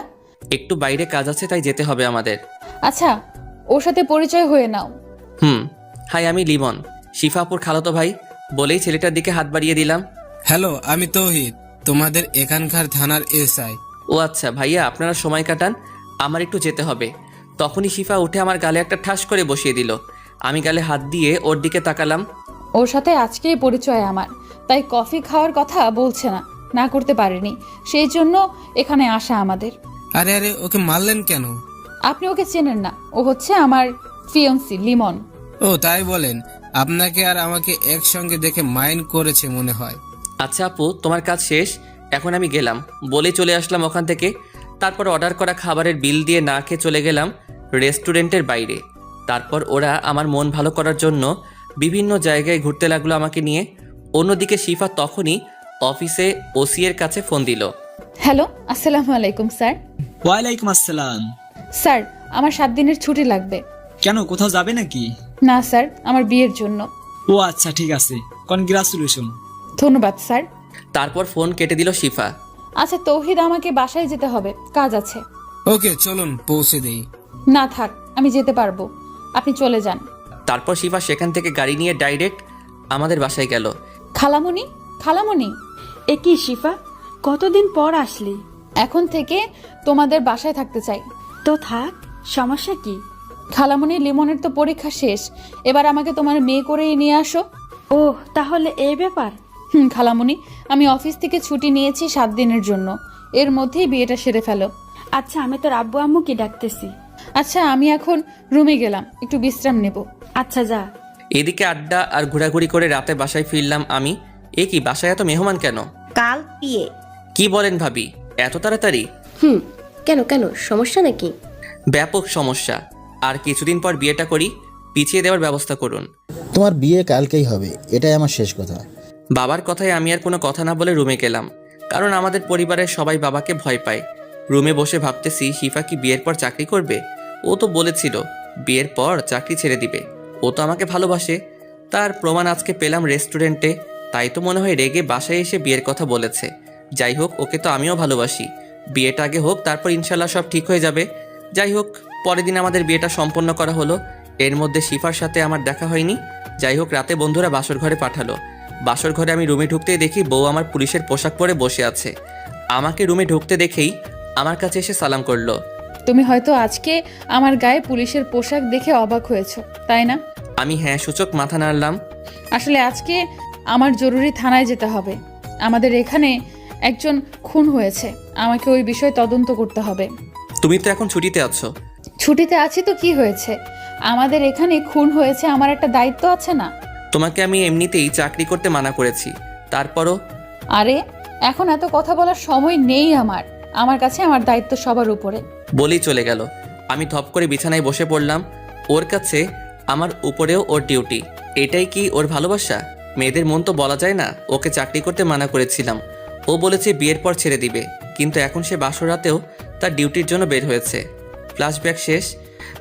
Speaker 1: একটু বাইরে কাজ আছে, তাই যেতে হবে আমাদের।
Speaker 2: আচ্ছা, ওর সাথে পরিচয় হয়ে নাও।
Speaker 1: হাই, আমি লিমন, শিফা আপুর খালাতো ভাই। বলেই ছেলেটার দিকে হাত বাড়িয়ে দিলাম।
Speaker 14: হ্যালো, আমি তৌহিদ, তোমাদের এখানকার থানার এসআই।
Speaker 1: ও আচ্ছা ভাইয়া, আপনারা সময় কাটান, আমার একটু যেতে হবে। তখনই শিফা উঠে আমার গালে একটা ঠাস করে বসিয়ে দিল। আমি গালে হাত দিয়ে ওর দিকে তাকালাম।
Speaker 2: ওর সাথে আজকেই পরিচয় আমার, তাই কফি খাওয়ার কথা বলছে না, না করতে পারেনি, সেই জন্য এখানে আসা আমাদের।
Speaker 14: আরে আরে, ওকে মারলেন কেন?
Speaker 2: আপনি ওকে চেনেন না, ও হচ্ছে আমার ফিয়ন্সি লিমন।
Speaker 14: ও তাই বলেন? আপনাকে আর আমাকে একসঙ্গে দেখে মাইন্ড করেছে মনে হয়।
Speaker 1: আচ্ছা আপু, তোমার কাজ শেষ, এখন আমি গেলাম। বলে চলে আসলাম ওখান থেকে। তারপর অর্ডার করা খাবারের বিল দিয়ে না খেয়ে চলে গেলাম রেস্টুরেন্টের বাইরে। তারপর ওরা আমার মন ভালো করার জন্য বিভিন্ন জায়গায় ঘুরতে লাগলো আমাকে নিয়ে। অন্যদিকে শিফা তখনই অফিসে ওসি এর কাছে ফোন দিল।
Speaker 2: হ্যালো, আসসালামু আলাইকুম স্যার।
Speaker 9: ওয়ালাইকুম আসসালাম।
Speaker 2: স্যার, আমার 7 দিনের ছুটি লাগবে।
Speaker 9: কেন, কোথাও যাবে নাকি?
Speaker 2: না স্যার, আমার বিয়ের জন্য।
Speaker 9: ও আচ্ছা, ঠিক আছে, কনগ্রাচুলেশন।
Speaker 2: ধন্যবাদ স্যার।
Speaker 1: তারপর ফোন কেটে দিল শিফা।
Speaker 2: আচ্ছা তৌহিদ, আমাকে বাসায় যেতে হবে, কাজ আছে।
Speaker 14: ওকে চলুন পৌঁছে দেই।
Speaker 2: না থাক, আমি যেতে পারবো, আপনি চলে যান।
Speaker 1: তারপর শিফা সেখান থেকে গাড়ি নিয়ে ডাইরেক্ট আমাদের বাসায় গেল।
Speaker 2: খালামণি, খালামণি।
Speaker 3: এ কি শিফা, কতদিন পর আসলি?
Speaker 2: এখন থেকে তোমাদের বাসায় থাকতে চাই।
Speaker 3: তো থাক, সমস্যা কি?
Speaker 2: খালামণি, লিমনের তো পরীক্ষা শেষ, এবার আমাকে তোমার মেয়ে করেই নিয়ে আসো।
Speaker 3: ও তাহলে এই ব্যাপার?
Speaker 2: খালামণি, আমি অফিস থেকে ছুটি নিয়েছি 7 দিনের জন্য, এর মধ্যেই বিয়েটা সেরে ফেলো।
Speaker 3: আচ্ছা, আমি তোর আব্বু আম্মুকে ডাকতেছি।
Speaker 2: আচ্ছা, আমি এখন রুমে গেলাম, একটু বিশ্রাম নেব।
Speaker 3: আচ্ছা যা।
Speaker 1: এদিকে আড্ডা আর ঘোরাঘুরি করে রাতে বাসায় ফিরলাম আমি। এ কি, বাসায় এত মেহমান কেন?
Speaker 7: কাল বিয়ে।
Speaker 1: কি বলেন ভাবি, এত তাড়াতাড়ি?
Speaker 10: কেন কেন, সমস্যা নাকি?
Speaker 1: ব্যাপক সমস্যা। আর কিছুদিন পর বিয়েটা করি, পিছিয়ে দেওয়ার ব্যবস্থা করুন।
Speaker 6: তোমার বিয়ে কালকেই হবে, এটাই আমার শেষ কথা।
Speaker 1: বাবার কথায় আমি আর কোনো কথা না বলে রুমে গেলাম, কারণ আমাদের পরিবারের সবাই বাবাকে ভয় পায়। রুমে বসে ভাবতেছি, শিফা কি বিয়ের পর চাকরি করবে? ও তো বলেছিল বিয়ের পর চাকরি ছেড়ে দিবে। ও তো আমাকে ভালোবাসে, তার প্রমাণ আজকে পেলাম রেস্টুরেন্টে। তাই তো মনে হয় রেগে বাসায় এসে বিয়ের কথা বলেছে। যাই হোক, ওকে তো আমিও ভালোবাসি। বিয়েটা আগে হোক, তারপর ইনশাল্লাহ সব ঠিক হয়ে যাবে। যাই হোক, পরের দিন আমাদের বিয়েটা সম্পন্ন করা হলো। এর মধ্যে শিফার সাথে আমার দেখা হয়নি। যাই হোক, রাতে বন্ধুরা বাসর ঘরে পাঠালো। বাসর ঘরে আমি রুমে ঢুকতেই দেখি বউ আমার পুলিশের পোশাক পরে বসে আছে। আমাকে রুমে ঢুকতে দেখেই আমার কাছে এসে সালাম করলো।
Speaker 2: তুমি হয়তো আজকে আমার গায়ে পুলিশের পোশাক দেখে অবাক হয়েছো, তাই না?
Speaker 1: আমি হ্যাঁ সূচক মাথা নাড়লাম।
Speaker 2: আসলে আজকে আমার জরুরি থানায় যেতে হবে। আমাদের এখানে একজন খুন হয়েছে, আমাকে ওই বিষয়ে তদন্ত করতে হবে।
Speaker 1: তুমি তো এখন ছুটিতে আছো।
Speaker 2: ছুটিতে আছি তো কি হয়েছে? আমাদের এখানে খুন হয়েছে, আমার একটা দায়িত্ব আছে না?
Speaker 1: তোমাকে আমি এমনিতেই চাকরি করতে মানা করেছি, তারপরও।
Speaker 2: আরে এখন এত কথা বলার সময় নেই আমার কাছে আমার দায়িত্ব সবার উপরে।
Speaker 1: বলেই চলে গেল। আমি ধপ করে বিছানায় বসে পড়লাম। ওর কাছে আমার উপরেও ওর ডিউটি। এটাই কি ওর ভালোবাসা? মেয়েদের মন তো বলা যায় না। ওকে চাকরি করতে মানা করেছিলাম, ও বলেছে বিয়ের পর ছেড়ে দিবে, কিন্তু এখন সে বাসর রাতেও তার ডিউটির জন্য বের হয়েছে। ফ্ল্যাশব্যাক শেষ।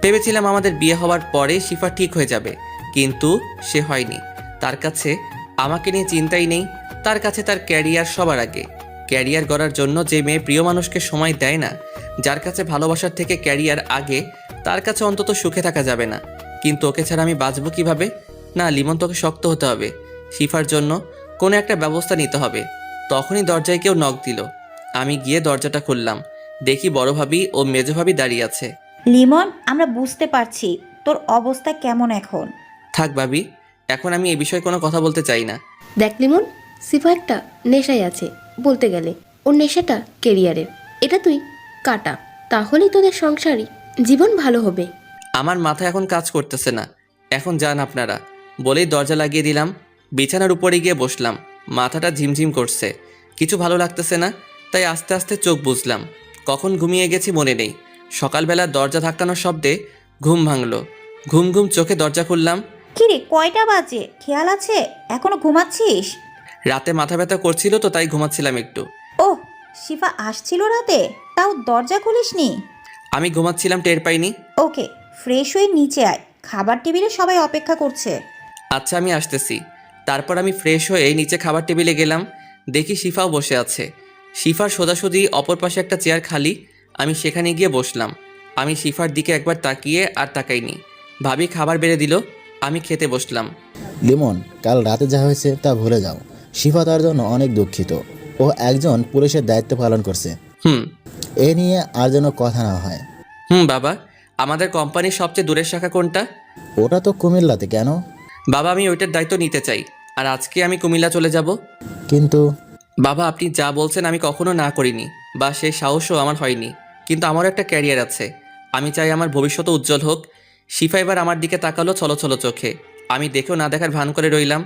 Speaker 1: ভেবেছিলাম আমাদের বিয়ে হওয়ার পরে শিফা ঠিক হয়ে যাবে, কিন্তু সে হয়নি। তার কাছে আমাকে নিয়ে চিন্তাই নেই। তার কাছে তার ক্যারিয়ার সবার আগে। ক্যারিয়ার গড়ার জন্য যে মেয়ে প্রিয় মানুষকে সময় দেয় না, যার কাছে ভালোবাসার থেকে ক্যারিয়ার আগে, তার কাছে অন্তত সুখে থাকা যাবে না। কিন্তু ওকে ছাড়া আমি বাঁচবো কিভাবে? না, লিমন, তোকে শক্ত হতে হবে। শিফার জন্য কোনো একটা ব্যবস্থা নিতে হবে। তখনই দরজায় কেউ নক দিল। আমি গিয়ে দরজাটা খুললাম। দেখি বড় ভাবি ও মেজো ভাবি দাঁড়িয়ে আছে।
Speaker 7: লিমন, আমরা বুঝতে পারছি তোর অবস্থা কেমন এখন।
Speaker 1: থাক ভাবি, এখন আমি এ বিষয়ে কোনো কথা বলতে চাই না।
Speaker 10: দেখ লিমন, সিফা একটা নেশায় আছে, বলতে গেলে ওর নেশাটা কেরিয়ারের। এটা তুই কাটা, তাহলেই তোদের সংসারই জীবন ভালো হবে।
Speaker 1: আমার মাথা এখন কাজ করতেছে না। এখন যান আপনারা, বলেই দরজা লাগিয়ে দিলাম। বিছানার উপরে গিয়ে বসলাম। মাথাটা ঝিমঝিম করছে, কিছু ভালো লাগতেছে না। তাই আস্তে আস্তে চোখ বুজলাম। কখন ঘুমিয়ে গেছি মনে নেই। সকালবেলা দরজা ধাক্কানোর শব্দে ঘুম ভাঙলো। ঘুম ঘুম চোখে দরজা খুললাম।
Speaker 7: কিরে, কয়টা বাজে খেয়াল আছে? এখনো ঘুমাচ্ছিস?
Speaker 1: রাতে মাথা ব্যথা করছিল তো, তাই ঘুমাচ্ছিলাম একটু।
Speaker 7: ওহ, শিফা আসছিল রাতে, তাও দরজা খুলিসনি?
Speaker 1: আমি ঘুমাচ্ছিলাম, টের পাইনি।
Speaker 7: ওকে, ফ্রেশ হয়ে নিচে আয়, খাবার টেবিলে সবাই অপেক্ষা করছে।
Speaker 1: আচ্ছা, আমি আসতেছি। তারপর আমি ফ্রেশ হয়ে নিচে খাবার টেবিলে গেলাম। দেখি শিফাও বসে আছে। শিফার সোজাসুজি অপর পাশে একটা চেয়ার খালি। আমি সেখানে গিয়ে বসলাম। আমি শিফার দিকে একবার তাকিয়ে আর তাকাইনি। ভাবি খাবার বেড়ে দিল, আমি খেতে বসলাম।
Speaker 6: লিমন, কাল রাতে যা হয়েছে তা ভুলে যাও। শিফা তার জন্য অনেক দুঃখিত। ও একজন পুলিশের দায়িত্ব পালন করছে। এ নিয়ে আর যেন কথা না হয়।
Speaker 1: বাবা, আমাদের কোম্পানির সবচেয়ে দূরের শাখা কোনটা?
Speaker 6: ওটা তো কুমিল্লাতে। কেন?
Speaker 1: বাবা, আমি ওইটার দায়িত্ব নিতে চাই, আর আজকে আমি কুমিল্লা চলে যাব।
Speaker 6: কিন্তু
Speaker 1: বাবা, আপনি যা বলছেন আমি কখনো না করিনি, বা সেই সাহসও আমার হয়নি। কিন্তু আমারও একটা ক্যারিয়ার আছে। আমি চাই আমার ভবিষ্যৎ উজ্জ্বল হোক। শিফা এবার আমার দিকে তাকালো ছলো ছলো চোখে। আমি দেখেও না দেখার ভান করে রইলাম।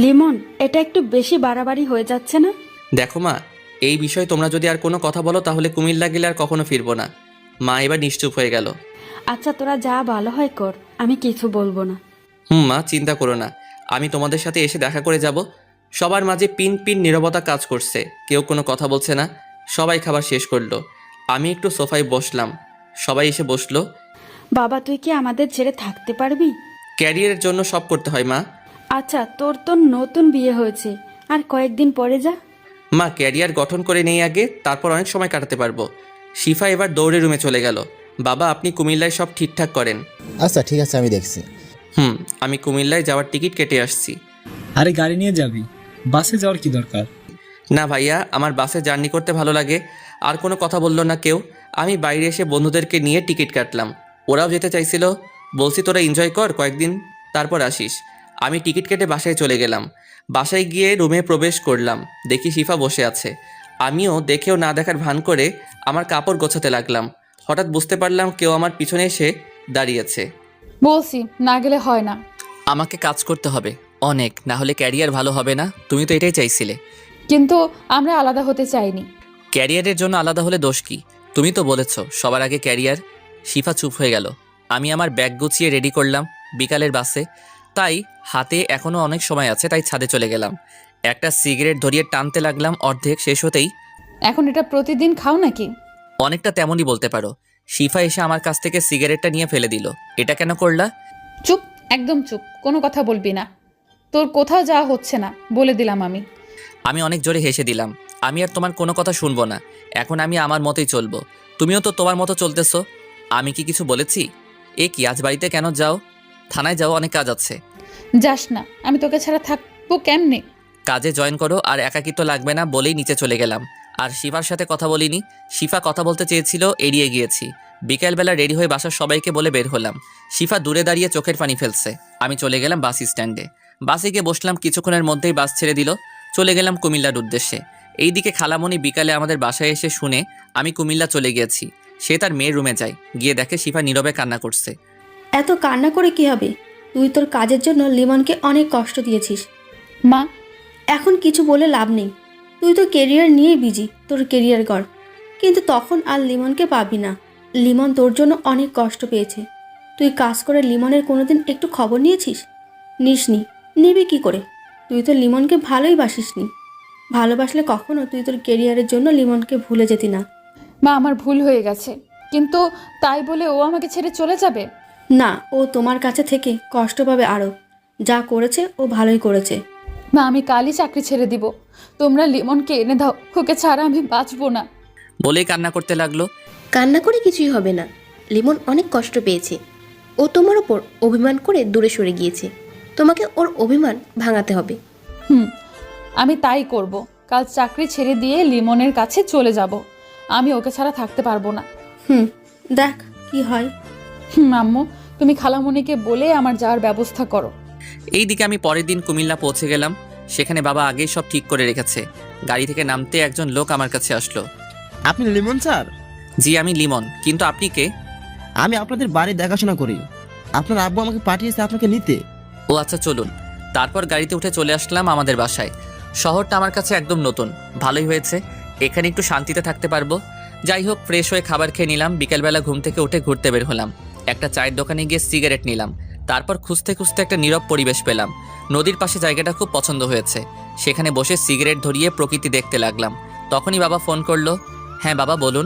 Speaker 3: লিমন, এটা একটু বেশি বাড়াবাড়ি হয়ে যাচ্ছে না?
Speaker 1: দেখো মা, এই বিষয়ে তোমরা যদি আর কোনো কথা বলো তাহলে কুমিল্লা গেলে আর কখনো ফিরবো না। মা এবার নিশ্চুপ হয়ে গেল।
Speaker 3: আচ্ছা, তোরা যা ভালো হয় কর, আমি কিছু বলবো না।
Speaker 1: মা, চিন্তা করো না, আমি তোমাদের সাথে এসে দেখা করে যাব। সবার মাঝে পিন পিন নীরবতা কাজ করছে, কেউ কোনো কথা বলছে না। সবাই খাবার শেষ করলো। আমি একটু সোফায় বসলাম, সবাই এসে বসলো।
Speaker 3: বাবা, তুই কি আমাদের ছেড়ে থাকতে পারবি?
Speaker 1: ক্যারিয়ারের জন্য সব করতে হয় মা।
Speaker 3: আচ্ছা, তোর তো নতুন বিয়ে হয়েছে, আর কয়েকদিন পরে যা।
Speaker 1: মা, ক্যারিয়ার গঠন করে নেই আগে, তারপর অনেক সময় কাটাতে পারবো। শিফা এবার দৌড়ে রুমে চলে গেল। বাবা, আপনি কুমিল্লায় সব ঠিকঠাক করেন।
Speaker 6: আচ্ছা ঠিক আছে, আমি দেখছি।
Speaker 1: আমি কুমিল্লায় যাওয়ার টিকিট কেটে আসছি।
Speaker 9: আরে গাড়ি নিয়ে যাবি, বাসে যাওয়ার কি দরকার?
Speaker 1: না ভাইয়া, আমার বাসে জার্নি করতে ভালো লাগে। আর কোনো কথা বললো না কেউ। আমি বাইরে এসে বন্ধুদেরকে নিয়ে টিকিট কাটলাম। ওরাও যেতে চাইছিল। বলছি তোরা এনজয় কর কয়েকদিন, তারপর আসিস। আমি টিকিট কেটে বাসায় চলে গেলাম। বাসায় গিয়ে রুমে প্রবেশ করলাম। দেখি শিফা বসে আছে। আমিও দেখেও না দেখার ভান করে আমার কাপড় গোছাতে লাগলাম। হঠাৎ বুঝতে পারলাম কেউ আমার পিছনে এসে দাঁড়িয়েছে।
Speaker 2: বলছি না গেলে হয় না।
Speaker 1: আমাকে কাজ করতে হবে অনেক, না হলে ক্যারিয়ার ভালো হবে না। তুমি তো এটাই চাইছিলে।
Speaker 2: কিন্তু আমরা আলাদা হতে চাইনি।
Speaker 1: ক্যারিয়ারের জন্য আলাদা হলে দোষ কি? তুমি তো বলেছ সবার আগে ক্যারিয়ার। শিফা চুপ হয়ে গেল। আমি আমার ব্যাগ গুছিয়ে রেডি করলাম বিকালের বাসে। তাই হাতে এখনও অনেক সময় আছে, তাই ছাদে চলে গেলাম। একটা সিগারেট ধরিয়ে টানতে লাগলাম। অর্ধেক শেষ হতেই,
Speaker 2: এখন এটা প্রতিদিন খাও নাকি?
Speaker 1: অনেকটা তেমনই বলতে পারো। শিফা এসে আমার কাছ থেকে সিগারেটটা নিয়ে ফেলে দিল। এটা কেন করলা?
Speaker 2: চুপ, একদম চুপ, কোনো কথা বলবি না। তোর কোথাও যাওয়া হচ্ছে না, বলে দিলাম আমি।
Speaker 1: আমি অনেক জোরে হেসে দিলাম। আমি আর তোমার কোনো কথা শুনবো না। এখন আমি আমার মতোই চলবো। তুমিও তো তোমার মতো চলতেছো। আমি কি কিছু বলেছি? এ কি, আজ বাড়িতে কেন যাও? থানায় যাও, অনেক কাজ আছে।
Speaker 2: যাস না, আমি তোকে ছাড়া থাকবো কেমনে?
Speaker 1: কাজে জয়েন করো আর একাকিত্ব লাগবে না বলেই নিচে চলে গেলাম। আর শিফার সাথে কথা বলিনি। শিফা কথা বলতে চেয়েছিল, এড়িয়ে গিয়েছি। বিকেলবেলা রেডি হয়ে বাসার সবাইকে বলে বের হলাম। শিফা দূরে দাঁড়িয়ে চোখের পানি ফেলছে। আমি চলে গেলাম বাস স্ট্যান্ডে। বাসে গিয়ে বসলাম, কিছুক্ষণের মধ্যেই বাস ছেড়ে দিল। চলে গেলাম কুমিল্লার উদ্দেশ্যে। এইদিকে খালামণি বিকালে আমাদের বাসায় এসে শুনে আমি কুমিল্লা চলে গিয়েছি। সে তার মেয়ের রুমে যায়, গিয়ে দেখে শিফা নীরবে কান্না করছে।
Speaker 4: এত কান্না করে কি হবে? তুই তোর কাজের জন্য লিমনকে অনেক কষ্ট দিয়েছিস।
Speaker 2: মা,
Speaker 4: এখন কিছু বলে লাভ নেই। তুই তো কেরিয়ার নিয়েই বিজি, তোর কেরিয়ার গড়। কিন্তু তখন আর লিমনকে পাবি না। লিমন তোর জন্য অনেক কষ্ট পেয়েছে। তুই কাজ করে লিমনের কোনোদিন একটু খবর নিয়েছিস? নিসনি, নিবি কি করে? তুই তো লিমনকে ভালোই বাসিসনি। ভালোবাসলে কখনো তুই তোর কেরিয়ারের জন্য লিমনকে ভুলে যেতি না।
Speaker 2: মা আমার ভুল হয়ে গেছে, কিন্তু তাই বলে ও আমাকে ছেড়ে চলে যাবে?
Speaker 4: না, ও তোমার কাছে থেকে কষ্ট পাবে আরও। যা করেছে ও ভালোই করেছে।
Speaker 2: মা আমি কালই চাকরি ছেড়ে দিব। তোমরা লিমনকে এনে দাও, ওকে ছাড়া আমি বাঁচবো না।
Speaker 1: বলেই কান্না করতে লাগলো।
Speaker 10: কান্না করে কিছুই হবে না। লিমন অনেক কষ্ট পেয়েছে। ও তোমার ওপর অভিমান করে দূরে সরে গিয়েছে। তোমাকে ওর অভিমান ভাঙাতে হবে।
Speaker 2: আমি তাই করব। কাল চাকরি ছেড়ে দিয়ে লিমনের কাছে চলে যাব। আমি ওকে ছাড়া থাকতে পারবো না।
Speaker 4: দেখ কি হয়।
Speaker 2: আম্মু, তুমি খালামণিকে বলে আমার যাওয়ার ব্যবস্থা করো।
Speaker 1: এইদিকে আমি পরের দিন কুমিল্লা পৌঁছে গেলাম। সেখানে বাবা আগেই সব ঠিক করে রেখেছে। গাড়ি থেকে নামতে একজন লোক আমার কাছে আসলো।
Speaker 12: আপনি লিমন স্যার?
Speaker 1: জি আমি লিমন, কিন্তু আপনি কে?
Speaker 12: আমি আপনাদের বাড়ি দেখাশোনা করি। আপনার আব্বু আমাকে পাঠিয়েছে আপনাকে নিতে।
Speaker 1: ও আচ্ছা, চলুন। তারপর গাড়িতে উঠে চলে আসলাম আমাদের বাসায়। শহরটা আমার কাছে একদম নতুন, ভালোই হয়েছে। এখানে একটু শান্তিতে থাকতে পারবো। যাই হোক, ফ্রেশ হয়ে খাবার খেয়ে নিলাম। বিকেলবেলা ঘুম থেকে উঠে ঘুরতে বের হলাম। একটা চায়ের দোকানে গিয়ে সিগারেট নিলাম। তারপর খুঁজতে খুঁজতে একটা নীরব পরিবেশ পেলাম। নদীর পাশে জায়গাটা খুব পছন্দ হয়েছে। সেখানে বসে সিগারেট ধরিয়ে প্রকৃতি দেখতে লাগলাম। তখনই বাবা ফোন করলো। হ্যাঁ বাবা বলুন।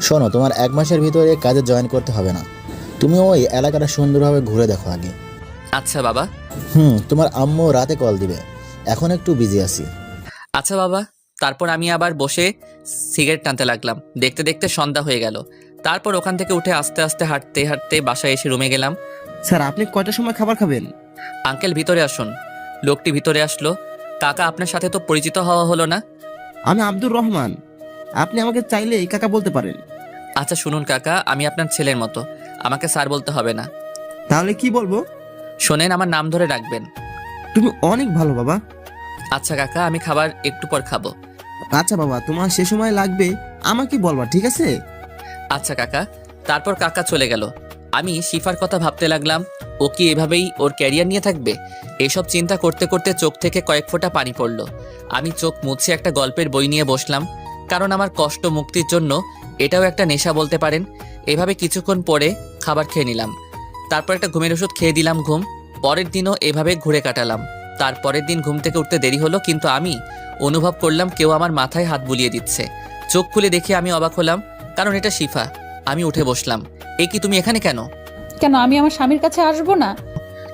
Speaker 6: শোনো, তোমার 1 মাসের ভিতরে কাজে জয়েন করতে হবে না। তুমি ওই এলাকাটা সুন্দরভাবে ঘুরে দেখো আগে।
Speaker 1: আচ্ছা বাবা।
Speaker 6: তোমার আম্মু রাতে কল দিবে, এখন একটু বিজি আছি।
Speaker 1: আচ্ছা বাবা। তারপর আমি আবার বসে সিগারেট টানতে লাগলাম। দেখতে দেখতে সন্ধ্যা হয়ে গেল। তারপর ওখান থেকে উঠে আস্তে আস্তে হাঁটতে হাঁটতে বাসায় এসে রুমে গেলাম।
Speaker 12: স্যার আপনি কয়টার সময় খাবার খাবেন?
Speaker 1: আঙ্কেল ভিতরে আসুন। লোকটি ভিতরে আসলো। কাকা, আপনার সাথে তো পরিচিত হওয়া হলো না।
Speaker 12: আমি আব্দুর রহমান। আপনি আমাকে চাইলে এই কাকা বলতে পারেন।
Speaker 1: আচ্ছা শুনুন কাকা, আমি আপনার ছেলের মতো, আমাকে স্যার বলতে হবে না।
Speaker 12: তাহলে কি বলবো?
Speaker 1: শোনেন, আমার নাম ধরে রাখবেন।
Speaker 12: তুমি অনেক ভালো বাবা।
Speaker 1: আচ্ছা কাকা, আমি খাবার একটু পর খাবো।
Speaker 12: আচ্ছা বাবা, তোমার সে সময় লাগবে আমাকে বলবা, ঠিক আছে?
Speaker 1: আচ্ছা কাকা। তারপর কাকা চলে গেল। আমি শিফার কথা ভাবতে লাগলাম। ও কি এভাবেই ওর ক্যারিয়ার নিয়ে থাকবে? এসব চিন্তা করতে করতে চোখ থেকে কয়েক ফোঁটা পানি পড়ল। আমি চোখ মুছে একটা গল্পের বই নিয়ে বসলাম, কারণ আমার কষ্ট মুক্তির জন্য এটাও একটা নেশা বলতে পারেন। এভাবে কিছুক্ষণ পরে খাবার খেয়ে নিলাম। তারপর একটা ঘুমের ওষুধ খেয়ে দিলাম ঘুম। পরের দিনও এভাবে ঘুরে কাটালাম। তারপরের দিন ঘুম থেকে উঠতে দেরি হলো, কিন্তু আমি অনুভব করলাম কেউ আমার মাথায় হাত বুলিয়ে দিচ্ছে। চোখ খুলে দেখে আমি অবাক হলাম, কারণ এটা শিফা। আমি উঠে বসলাম। এ কি, তুমি এখানে কেন?
Speaker 2: কেন, আমি আমার স্বামীর কাছে আসবো না?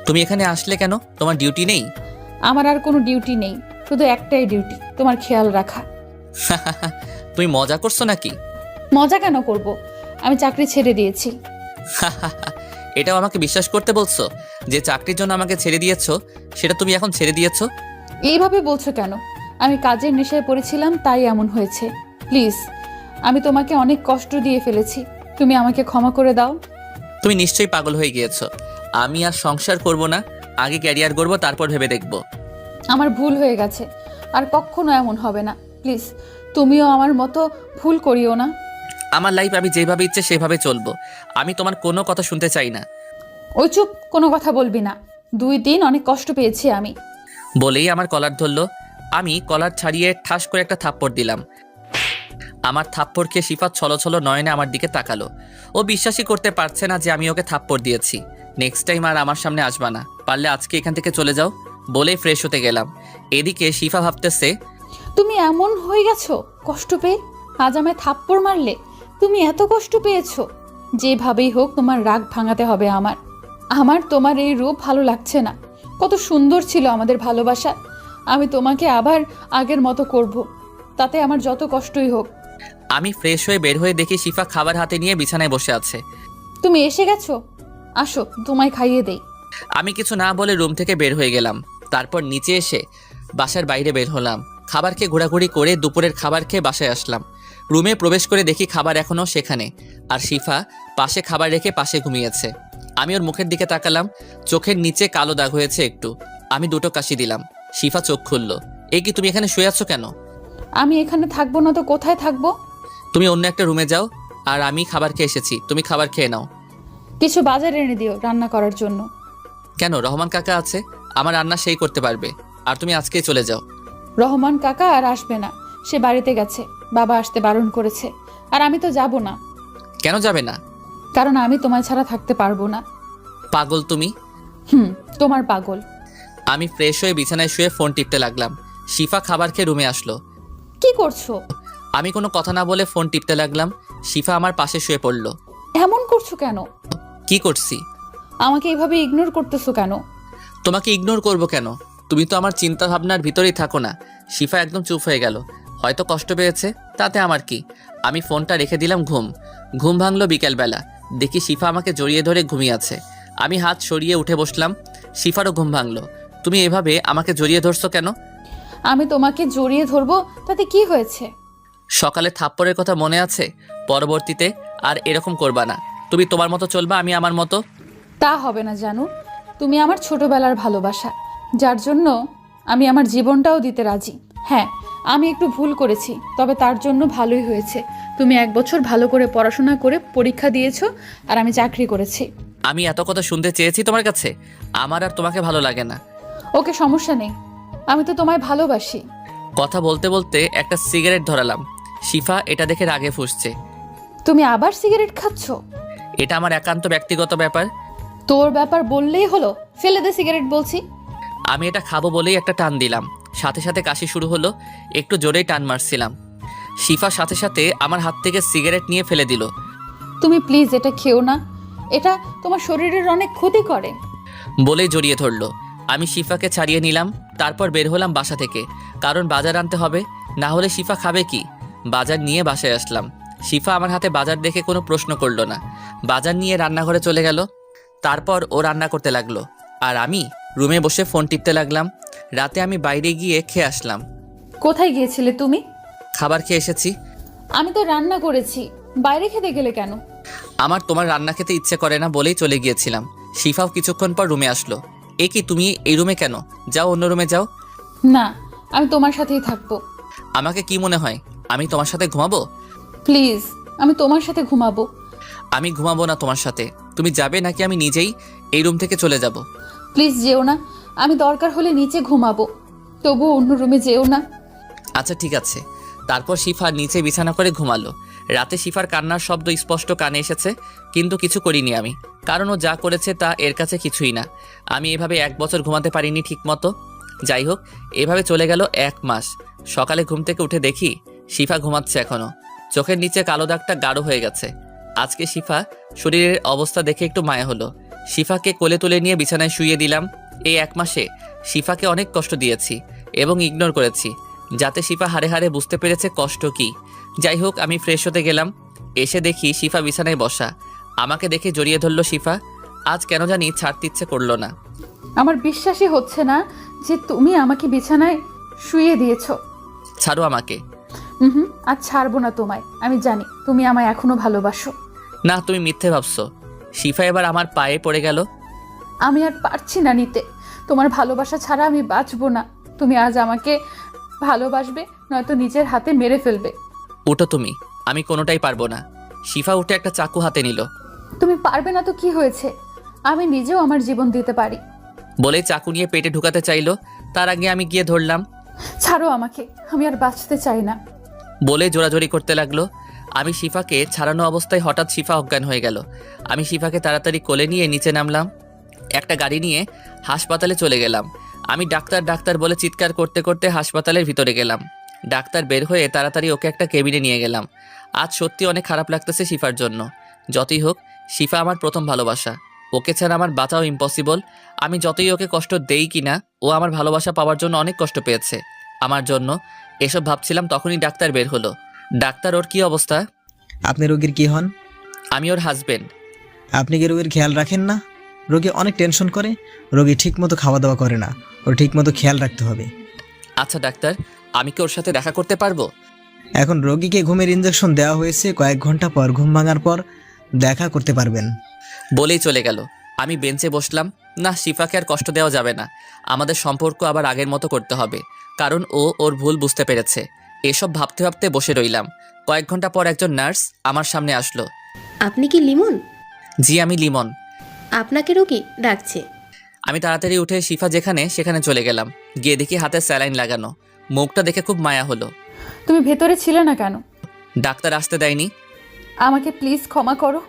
Speaker 1: তুমি এখানে আসলে কেন? তোমার ডিউটি নেই?
Speaker 2: আমার আর কোনো ডিউটি নেই, শুধু একটাই ডিউটি, তোমার খেয়াল রাখা।
Speaker 1: তুমি মজা করছো নাকি?
Speaker 2: মজা কেন করব? আমি চাকরি ছেড়ে দিয়েছি।
Speaker 1: এটাও আমাকে বিশ্বাস করতে বলছো যে চাকরির জন্য আমাকে ছেড়ে দিয়েছো, সেটা তুমি এখন ছেড়ে দিয়েছো?
Speaker 2: এইভাবে বলছো কেন? আমি কাজের নেশায় পড়েছিলাম, তাই এমন হয়েছে। প্লিজ, আমি তোমাকে অনেক কষ্ট দিয়ে ফেলেছি, তুমি আমাকে ক্ষমা করে দাও।
Speaker 1: তুমি নিশ্চয়ই পাগল হয়ে গিয়েছো। আমি আর সংসার করব না, আগে ক্যারিয়ার গড়বো, তারপর ভেবে দেখবো।
Speaker 2: আমার ভুল হয়ে গেছে, আর কখনো এমন হবে না। প্লিজ, তুমিও আমার মতো ভুল করিও না।
Speaker 1: আমার লাইফ আমি যেভাবে ইচ্ছে সেভাবে চলবো। আমি তোমার কোনো কথা শুনতে চাই না।
Speaker 2: ওই চুপ, কোনো কথা বলবি না। 2 দিন অনেক কষ্ট পেয়েছি আমি।
Speaker 1: বলেই আমার কলার ধরলো। আমি কলার ছাড়িয়ে ঠাস করে একটা থাপ্পড় দিলাম। আমার থাপ্পড় খেয়ে শিফা ছলো ছলো নয়নে আমার দিকে তাকালো। ও বিশ্বাসই করতে পারছে না যে আমি ওকে থাপ্পড় দিয়েছি। নেক্সট টাইম আর আমার সামনে আসবা না, পারলে আজকে এখান থেকে চলে যাও বলেই ফ্রেশ হতে গেলাম। এদিকে শিফা ভাবতেছে,
Speaker 2: তুমি এমন হয়ে গেছো কষ্ট পেয়ে? আজ আমায় থাপ্পড় মারলে? তুমি এত কষ্ট পেয়েছো? যেভাবেই হোক তোমার রাগ ভাঙাতে হবে আমার। আমার তোমার এই রূপ ভালো লাগছে না। কত সুন্দর ছিল আমাদের ভালোবাসা। আমি তোমাকে আবার আগের মতো করব, তাতে আমার যত কষ্টই হোক।
Speaker 1: আমি ফ্রেশ হয়ে বের হয়ে দেখি শিফা খাবার হাতে নিয়ে বিছানায় বসে আছে।
Speaker 2: তুমি এসে গেছো? আসো, তোমায় খাইয়ে দেই।
Speaker 1: আমি কিছু না বলে রুম থেকে বের হয়ে গেলাম। তারপর নিচে এসে বাসার বাইরে বের হলাম। খাবার খেয়ে ঘোরাঘুরি করে দুপুরের খাবার খেয়ে বাসায় আসলাম। রুমে প্রবেশ করে দেখি খাবার এখনও সেখানে, আর শিফা পাশে খাবার রেখে পাশে ঘুমিয়েছে। আমি ওর মুখের দিকে তাকালাম, চোখের নিচে কালো দাগ হয়েছে একটু। আমি দুটো কাশি দিলাম। শিফা চোখ খুলল। এই কি, তুমি এখানে শুয়ে আছো কেন?
Speaker 2: আমি এখানে থাকবো না তো কোথায় থাকবো?
Speaker 1: তুমি অন্য একটা রুমে যাও, আর আমি খাবার খেয়ে এসেছি, তুমি খাবার খেয়ে নাও।
Speaker 2: কিছু বাজার এনে দিও রান্না করার জন্য।
Speaker 1: কেন, রহমান কাকা আছে, আমার রান্না সেই করতে পারবে। আর তুমি আজকেই চলে যাও।
Speaker 2: রহমান কাকা আর আসবে না, সে বাড়িতে গেছে, বাবা আসতে বারণ করেছে। আর আমি তো যাব না।
Speaker 1: কেন যাবে না?
Speaker 2: কারণ আমি তোমায় ছাড়া থাকতে পারবো না।
Speaker 1: পাগল তুমি।
Speaker 2: তোমার পাগল।
Speaker 1: আমি ফ্রেশ হয়ে বিছানায় শুয়ে ফোন টিপতে লাগলাম। শিফা খাবার খেয়ে রুমে আসলো।
Speaker 2: কি করছো?
Speaker 1: আমি কোনো কথা না বলে ফোন টিপতে লাগলাম। শিফা আমার পাশে শুয়ে পড়ল।
Speaker 2: এমন করছো কেন?
Speaker 1: কি করছি?
Speaker 2: আমাকে এইভাবে ইগনোর করতেছো কেন?
Speaker 1: তোমাকে ইগনোর করব কেন? তুমি তো আমার চিন্তা ভাবনার ভিতরেই থাকো না। শিফা একদম চুপ হয়ে গেল। হয়তো কষ্ট পেয়েছে, তাতে আমার কি। আমি ফোনটা রেখে দিলাম। ঘুম ভাঙলো বিকেলবেলা। দেখি শিফা আমাকে জড়িয়ে ধরে ঘুমিয়ে আছে। আমি হাত সরিয়ে উঠে বসলাম। শিফারও ঘুম ভাঙলো। তুমি এভাবে আমাকে জড়িয়ে ধরছো কেন?
Speaker 2: আমি তোমাকে জড়িয়ে ধরবো তাতে কি হয়েছে?
Speaker 1: সকালে থাপ্পড়ের কথা মনে আছে? পরবর্তীতে আর এরকম করবা না। তুমি তোমার মতো চলবা, আমি আমার মতো।
Speaker 2: তা হবে না জানু। তুমি আমার ছোটবেলার ভালোবাসা, যার জন্য আমি আমার জীবনটাও দিতে রাজি। হ্যাঁ, আমি একটু ভুল করেছি, তবে তার জন্য ভালোই হয়েছে। তুমি 1 বছর ভালো করে পড়াশোনা করে পরীক্ষা দিয়েছো, আর আমি চাকরি করেছি।
Speaker 1: আমি এত কথা শুনতে চেয়েছি তোমার কাছে? আমার আর তোমাকে ভালো লাগে না।
Speaker 2: ওকে, সমস্যা নেই, আমি তো তোমায় ভালোবাসি।
Speaker 1: কথা বলতে বলতে একটা সিগারেট ধরালাম। শিফা এটা দেখে রাগে ফুঁসছে।
Speaker 2: তুমি আবার সিগারেট খাচ্ছ?
Speaker 1: এটা আমার একান্ত ব্যক্তিগত ব্যাপার।
Speaker 2: তোর ব্যাপার বললেই হলো, ফেলে দে সিগারেট বলছি।
Speaker 1: আমি এটা খাবো বলেই একটা টান দিলাম। সাথে সাথে কাশি শুরু হলো। একটু জোরেই টান মারছিলাম। শিফা সাথে সাথে আমার হাত থেকে সিগারেট নিয়ে ফেলে দিল।
Speaker 2: তুমি প্লিজ এটা খেও না, এটা তোমার শরীরের অনেক ক্ষতি করে।
Speaker 1: বলেই জড়িয়ে ধরলো। আমি শিফাকে ছাড়িয়ে নিলাম। তারপর বের হলাম বাসা থেকে, কারণ বাজার আনতে হবে, না হলে শিফা খাবে কি। বাজার নিয়ে বাসায় আসলাম। শিফা আমার হাতে বাজার দেখে কোনো প্রশ্ন করলো না। বাজার নিয়ে রান্নাঘরে চলে গেল। তারপর ও রান্না করতে লাগলো, আর আমি রুমে বসে ফোন টিপতে লাগলাম। রাতে আমি বাইরে গিয়ে খেয়ে আসলাম।
Speaker 2: কোথায় গিয়েছিলে তুমি?
Speaker 1: খাবার খেয়ে এসেছি।
Speaker 2: আমি তো রান্না করেছি, বাইরে খেতে গেলে কেন?
Speaker 1: আমার তোমার রান্না খেতে ইচ্ছে করে না বলেই চলে গিয়েছিলাম। শিফাও কিছুক্ষণ পর রুমে আসলো। এ কি, তুমি এই রুমে কেন? যাও অন্য রুমে যাও।
Speaker 2: না, আমি তোমার সাথেই থাকবো।
Speaker 1: আমাকে কি মনে হয় আমি তোমার সাথে ঘুমাবো?
Speaker 2: প্লিজ, আমি তোমার সাথে ঘুমাবো।
Speaker 1: আমি ঘুমাবো না তোমার সাথে। তুমি যাবে নাকি আমি নিজেই এই রুম থেকে চলে যাব?
Speaker 2: প্লিজ যেও না, আমি দরকার হলে নিচে ঘুমাবো, তবু অন্য রুমে যেও না।
Speaker 1: আচ্ছা ঠিক আছে। তারপর শিফা নিচে বিছানা করে ঘুমালো। রাতে শিফার কান্নার শব্দ স্পষ্ট কানে এসেছে, কিন্তু কিছু করিনি আমি, কারণ ও যা করেছে তা এর কাছে কিছুই না। আমি এভাবে 1 বছর ঘুমাতে পারিনি ঠিক মতো। যাই হোক, এভাবে চলে গেল 1 মাস। সকালে ঘুম থেকে উঠে দেখি শিফা ঘুমাচ্ছে এখনো। চোখের নিচে কালো দাগটা গাঢ় হয়ে গেছে। আজকে শিফা শরীরের অবস্থা দেখে একটু মায়া হলো। শিফাকে কোলে তুলে নিয়ে বিছানায় শুইয়ে দিলাম। এই 1 মাসে শিফাকে অনেক কষ্ট দিয়েছি এবং ইগনোর করেছি, যাতে শিফা হাড়ে হাড়ে বুঝতে পেরেছে কষ্ট কি। যাই হোক, আমি ফ্রেশ হতে গেলাম। এসে দেখি শিফা বিছানায় বসা। আমাকে দেখে জড়িয়ে ধরলো শিফা। আজ কেন জানি ছাড়তে ইচ্ছে করলো না।
Speaker 2: আমার বিশ্বাসই হচ্ছে না যে তুমি আমাকে বিছানায় শুইয়ে দিয়েছো।
Speaker 1: ছাড়ো আমাকে।
Speaker 2: আজ ছাড়বো না তোমায়। আমি জানি তুমি আমায় এখনো ভালোবাসো।
Speaker 1: না, তুমি মিথ্যে ভাবছো। শিফা এবার আমার পায়ে পড়ে গেল।
Speaker 2: আমি আর পারছি না নিতে, তোমার ভালোবাসা ছাড়া আমি বাঁচবো না। তুমি আজ আমাকে ভালোবাসবে, নয়তো নিজের হাতে মেরে ফেলবে।
Speaker 1: উঠো তুমি, আমি কোনোটাই পারবো না। শিফা উঠে একটা চাকু হাতে নিল।
Speaker 2: তুমি পারবে না তো কি হয়েছে, আমি নিজেও আমার জীবন দিতে পারি।
Speaker 1: বলে চাকু নিয়ে পেটে ঢুকাতে চাইলো। তার আগে আমি গিয়ে ধরলাম।
Speaker 2: ছাড়ো আমাকে, আমি আর বাঁচতে চাই না।
Speaker 1: বলে জোরাজোরি করতে লাগলো। আমি শিফাকে ছাড়ানো অবস্থায় হঠাৎ শিফা অজ্ঞান হয়ে গেল। আমি শিফাকে তাড়াতাড়ি কোলে নিয়ে নিচে নামলাম। একটা গাড়ি নিয়ে হাসপাতালে চলে গেলাম। আমি ডাক্তার ডাক্তার বলে চিৎকার করতে করতে হাসপাতালের ভিতরে গেলাম। ডাক্তার বের হয়ে তাড়াতাড়ি ওকে একটা কেবিনে নিয়ে গেলাম। আজ সত্যি অনেক খারাপ লাগতেছে শিফার জন্য। যতই হোক, শিফা আমার প্রথম ভালোবাসা। ওকে ছাড়া আমার বাঁচাও ইম্পসিবল। আমি যতই ওকে কষ্ট দেই কিনা, ও আমার ভালোবাসা পাওয়ার জন্য অনেক কষ্ট পেয়েছে আমার জন্য। এসব ভাবছিলাম, তখনই ডাক্তার বের হলো। ডাক্তার, ওর কি অবস্থা?
Speaker 8: আপনি রোগীর কি হন?
Speaker 1: আমি ওর হাজবেন্ড।
Speaker 8: আপনি কি রোগীর খেয়াল রাখেন না? রোগী অনেক টেনশন করে, রোগী ঠিকমতো খাওয়া দাওয়া করে না, ওর ঠিকমতো খেয়াল রাখতে হবে।
Speaker 1: আচ্ছা ডাক্তার, আমি কি ওর সাথে দেখা করতে পারবো?
Speaker 8: এখন রোগীকে ঘুমের ইঞ্জেকশন দেওয়া হয়েছে, কয়েক ঘন্টা পর ঘুম ভাঙার পর দেখা করতে পারবেন।
Speaker 1: বলেই চলে গেল। আমি বেঞ্চে বসলাম। না, শিফাকে আর কষ্ট দেওয়া যাবে না। আমাদের সম্পর্ক আবার আগের মতো করতে হবে, কারণ ও ওর ভুল বুঝতে পেরেছে। এসব ভাবতে ভাবতে বসে রইলাম। কয়েক ঘন্টা পর একজন নার্স আমার সামনে আসলো।
Speaker 10: আপনি কি লিমন?
Speaker 1: জি, আমি লিমন।
Speaker 10: আপনাকে রোগী ডাকছে।
Speaker 1: আমি তাড়াতাড়ি উঠে শিফা সেখানে চলে গেলাম। গিয়ে দেখি হাতে স্যালাইন লাগানো। মুখটা দেখে খুব মায়া হলো।
Speaker 2: তুমি ভেতরে ছিলে না কেন?
Speaker 1: ডাক্তার আসতে দেয়নি।
Speaker 2: আমাকে প্লিজ ক্ষমা করো।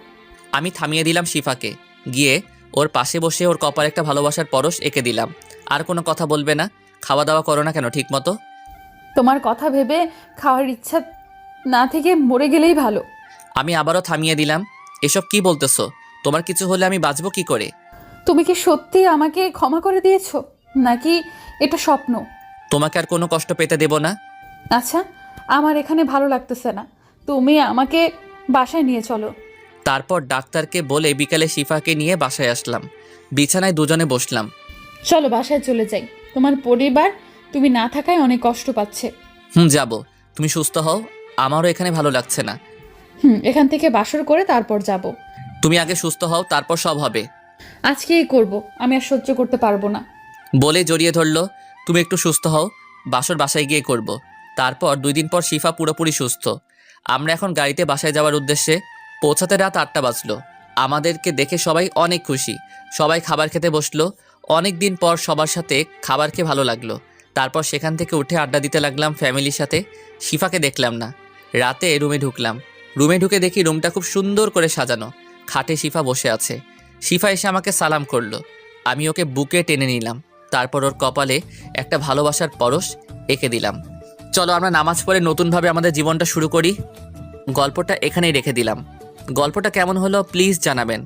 Speaker 1: আমি থামিয়ে দিলাম শিফাকে। গিয়ে ওর পাশে বসে ওর কপালে একটা ভালোবাসার পরশ এঁকে দিলাম। আর কোনো কথা বলবে না? খাওয়া দাওয়া করো না কেন ঠিক মতো?
Speaker 2: তোমার কথা ভেবে খাওয়ার ইচ্ছা না থেকে মরে গেলেই ভালো।
Speaker 1: আমি আবারও থামিয়ে দিলাম। এসব কি বলতেছো? তোমার কিছু হলে আমি বাঁচবো কি করে?
Speaker 2: তুমি কি সত্যি আমাকে ক্ষমা করে দিয়েছো, নাকি এটা স্বপ্ন?
Speaker 1: তোমাকে আর কোনো কষ্ট পেতে দেব না।
Speaker 2: আচ্ছা, আমার এখানে ভালো লাগতেছে না, তুমি আমাকে বাসায় নিয়ে চলো।
Speaker 1: তারপর ডাক্তারকে বলে বিকালে শিফাকে নিয়ে বাসায় আসলাম। বিছানায় দুজনে বসলাম।
Speaker 2: চলো বাসায় চলে যাই, তোমার পরিবার তুমি না থাকায় অনেক কষ্ট পাচ্ছে।
Speaker 1: যাব। তুমি সুস্থ হও, আমারও এখানে ভালো লাগছে না।
Speaker 2: এখান থেকে বাসর করে তারপর যাব।
Speaker 1: তুমি আগে সুস্থ হও, তারপর সব হবে।
Speaker 2: আজকেই করব, আমি আর সহ্য করতে পারবো না।
Speaker 1: বলে জড়িয়ে ধরলো। তুমি একটু সুস্থ হও, বাসর বাসায় গিয়ে করব। তারপর 2 দিন পর শিফা পুরোপুরি সুস্থ। আমরা এখন গাড়িতে বাসায় যাওয়ার উদ্দেশ্যে। পৌঁছাতে রাত 8টা বাজলো। আমাদেরকে দেখে সবাই অনেক খুশি। সবাই খাবার খেতে বসলো। অনেক দিন পর সবার সাথে খাবার খেয়ে ভালো লাগলো। তারপর সেখান থেকে উঠে আড্ডা দিতে লাগলাম ফ্যামিলির সাথে। শিফাকে দেখলাম না। রাতে রুমে ঢুকলাম। রুমে ঢুকে দেখি রুমটা খুব সুন্দর করে সাজানো। খাটে শিফা বসে আছে। শিফা এসে আমাকে সালাম করলো। আমি ওকে বুকে টেনে নিলাম। তারপর ওর কপালে একটা ভালোবাসার পরশ এঁকে দিলাম। চলো আমরা নামাজ পড়ে নতুনভাবে আমাদের জীবনটা শুরু করি। গল্পটা এখানেই রেখে দিলাম। গল্পটা কেমন হলো প্লিজ জানাবেন।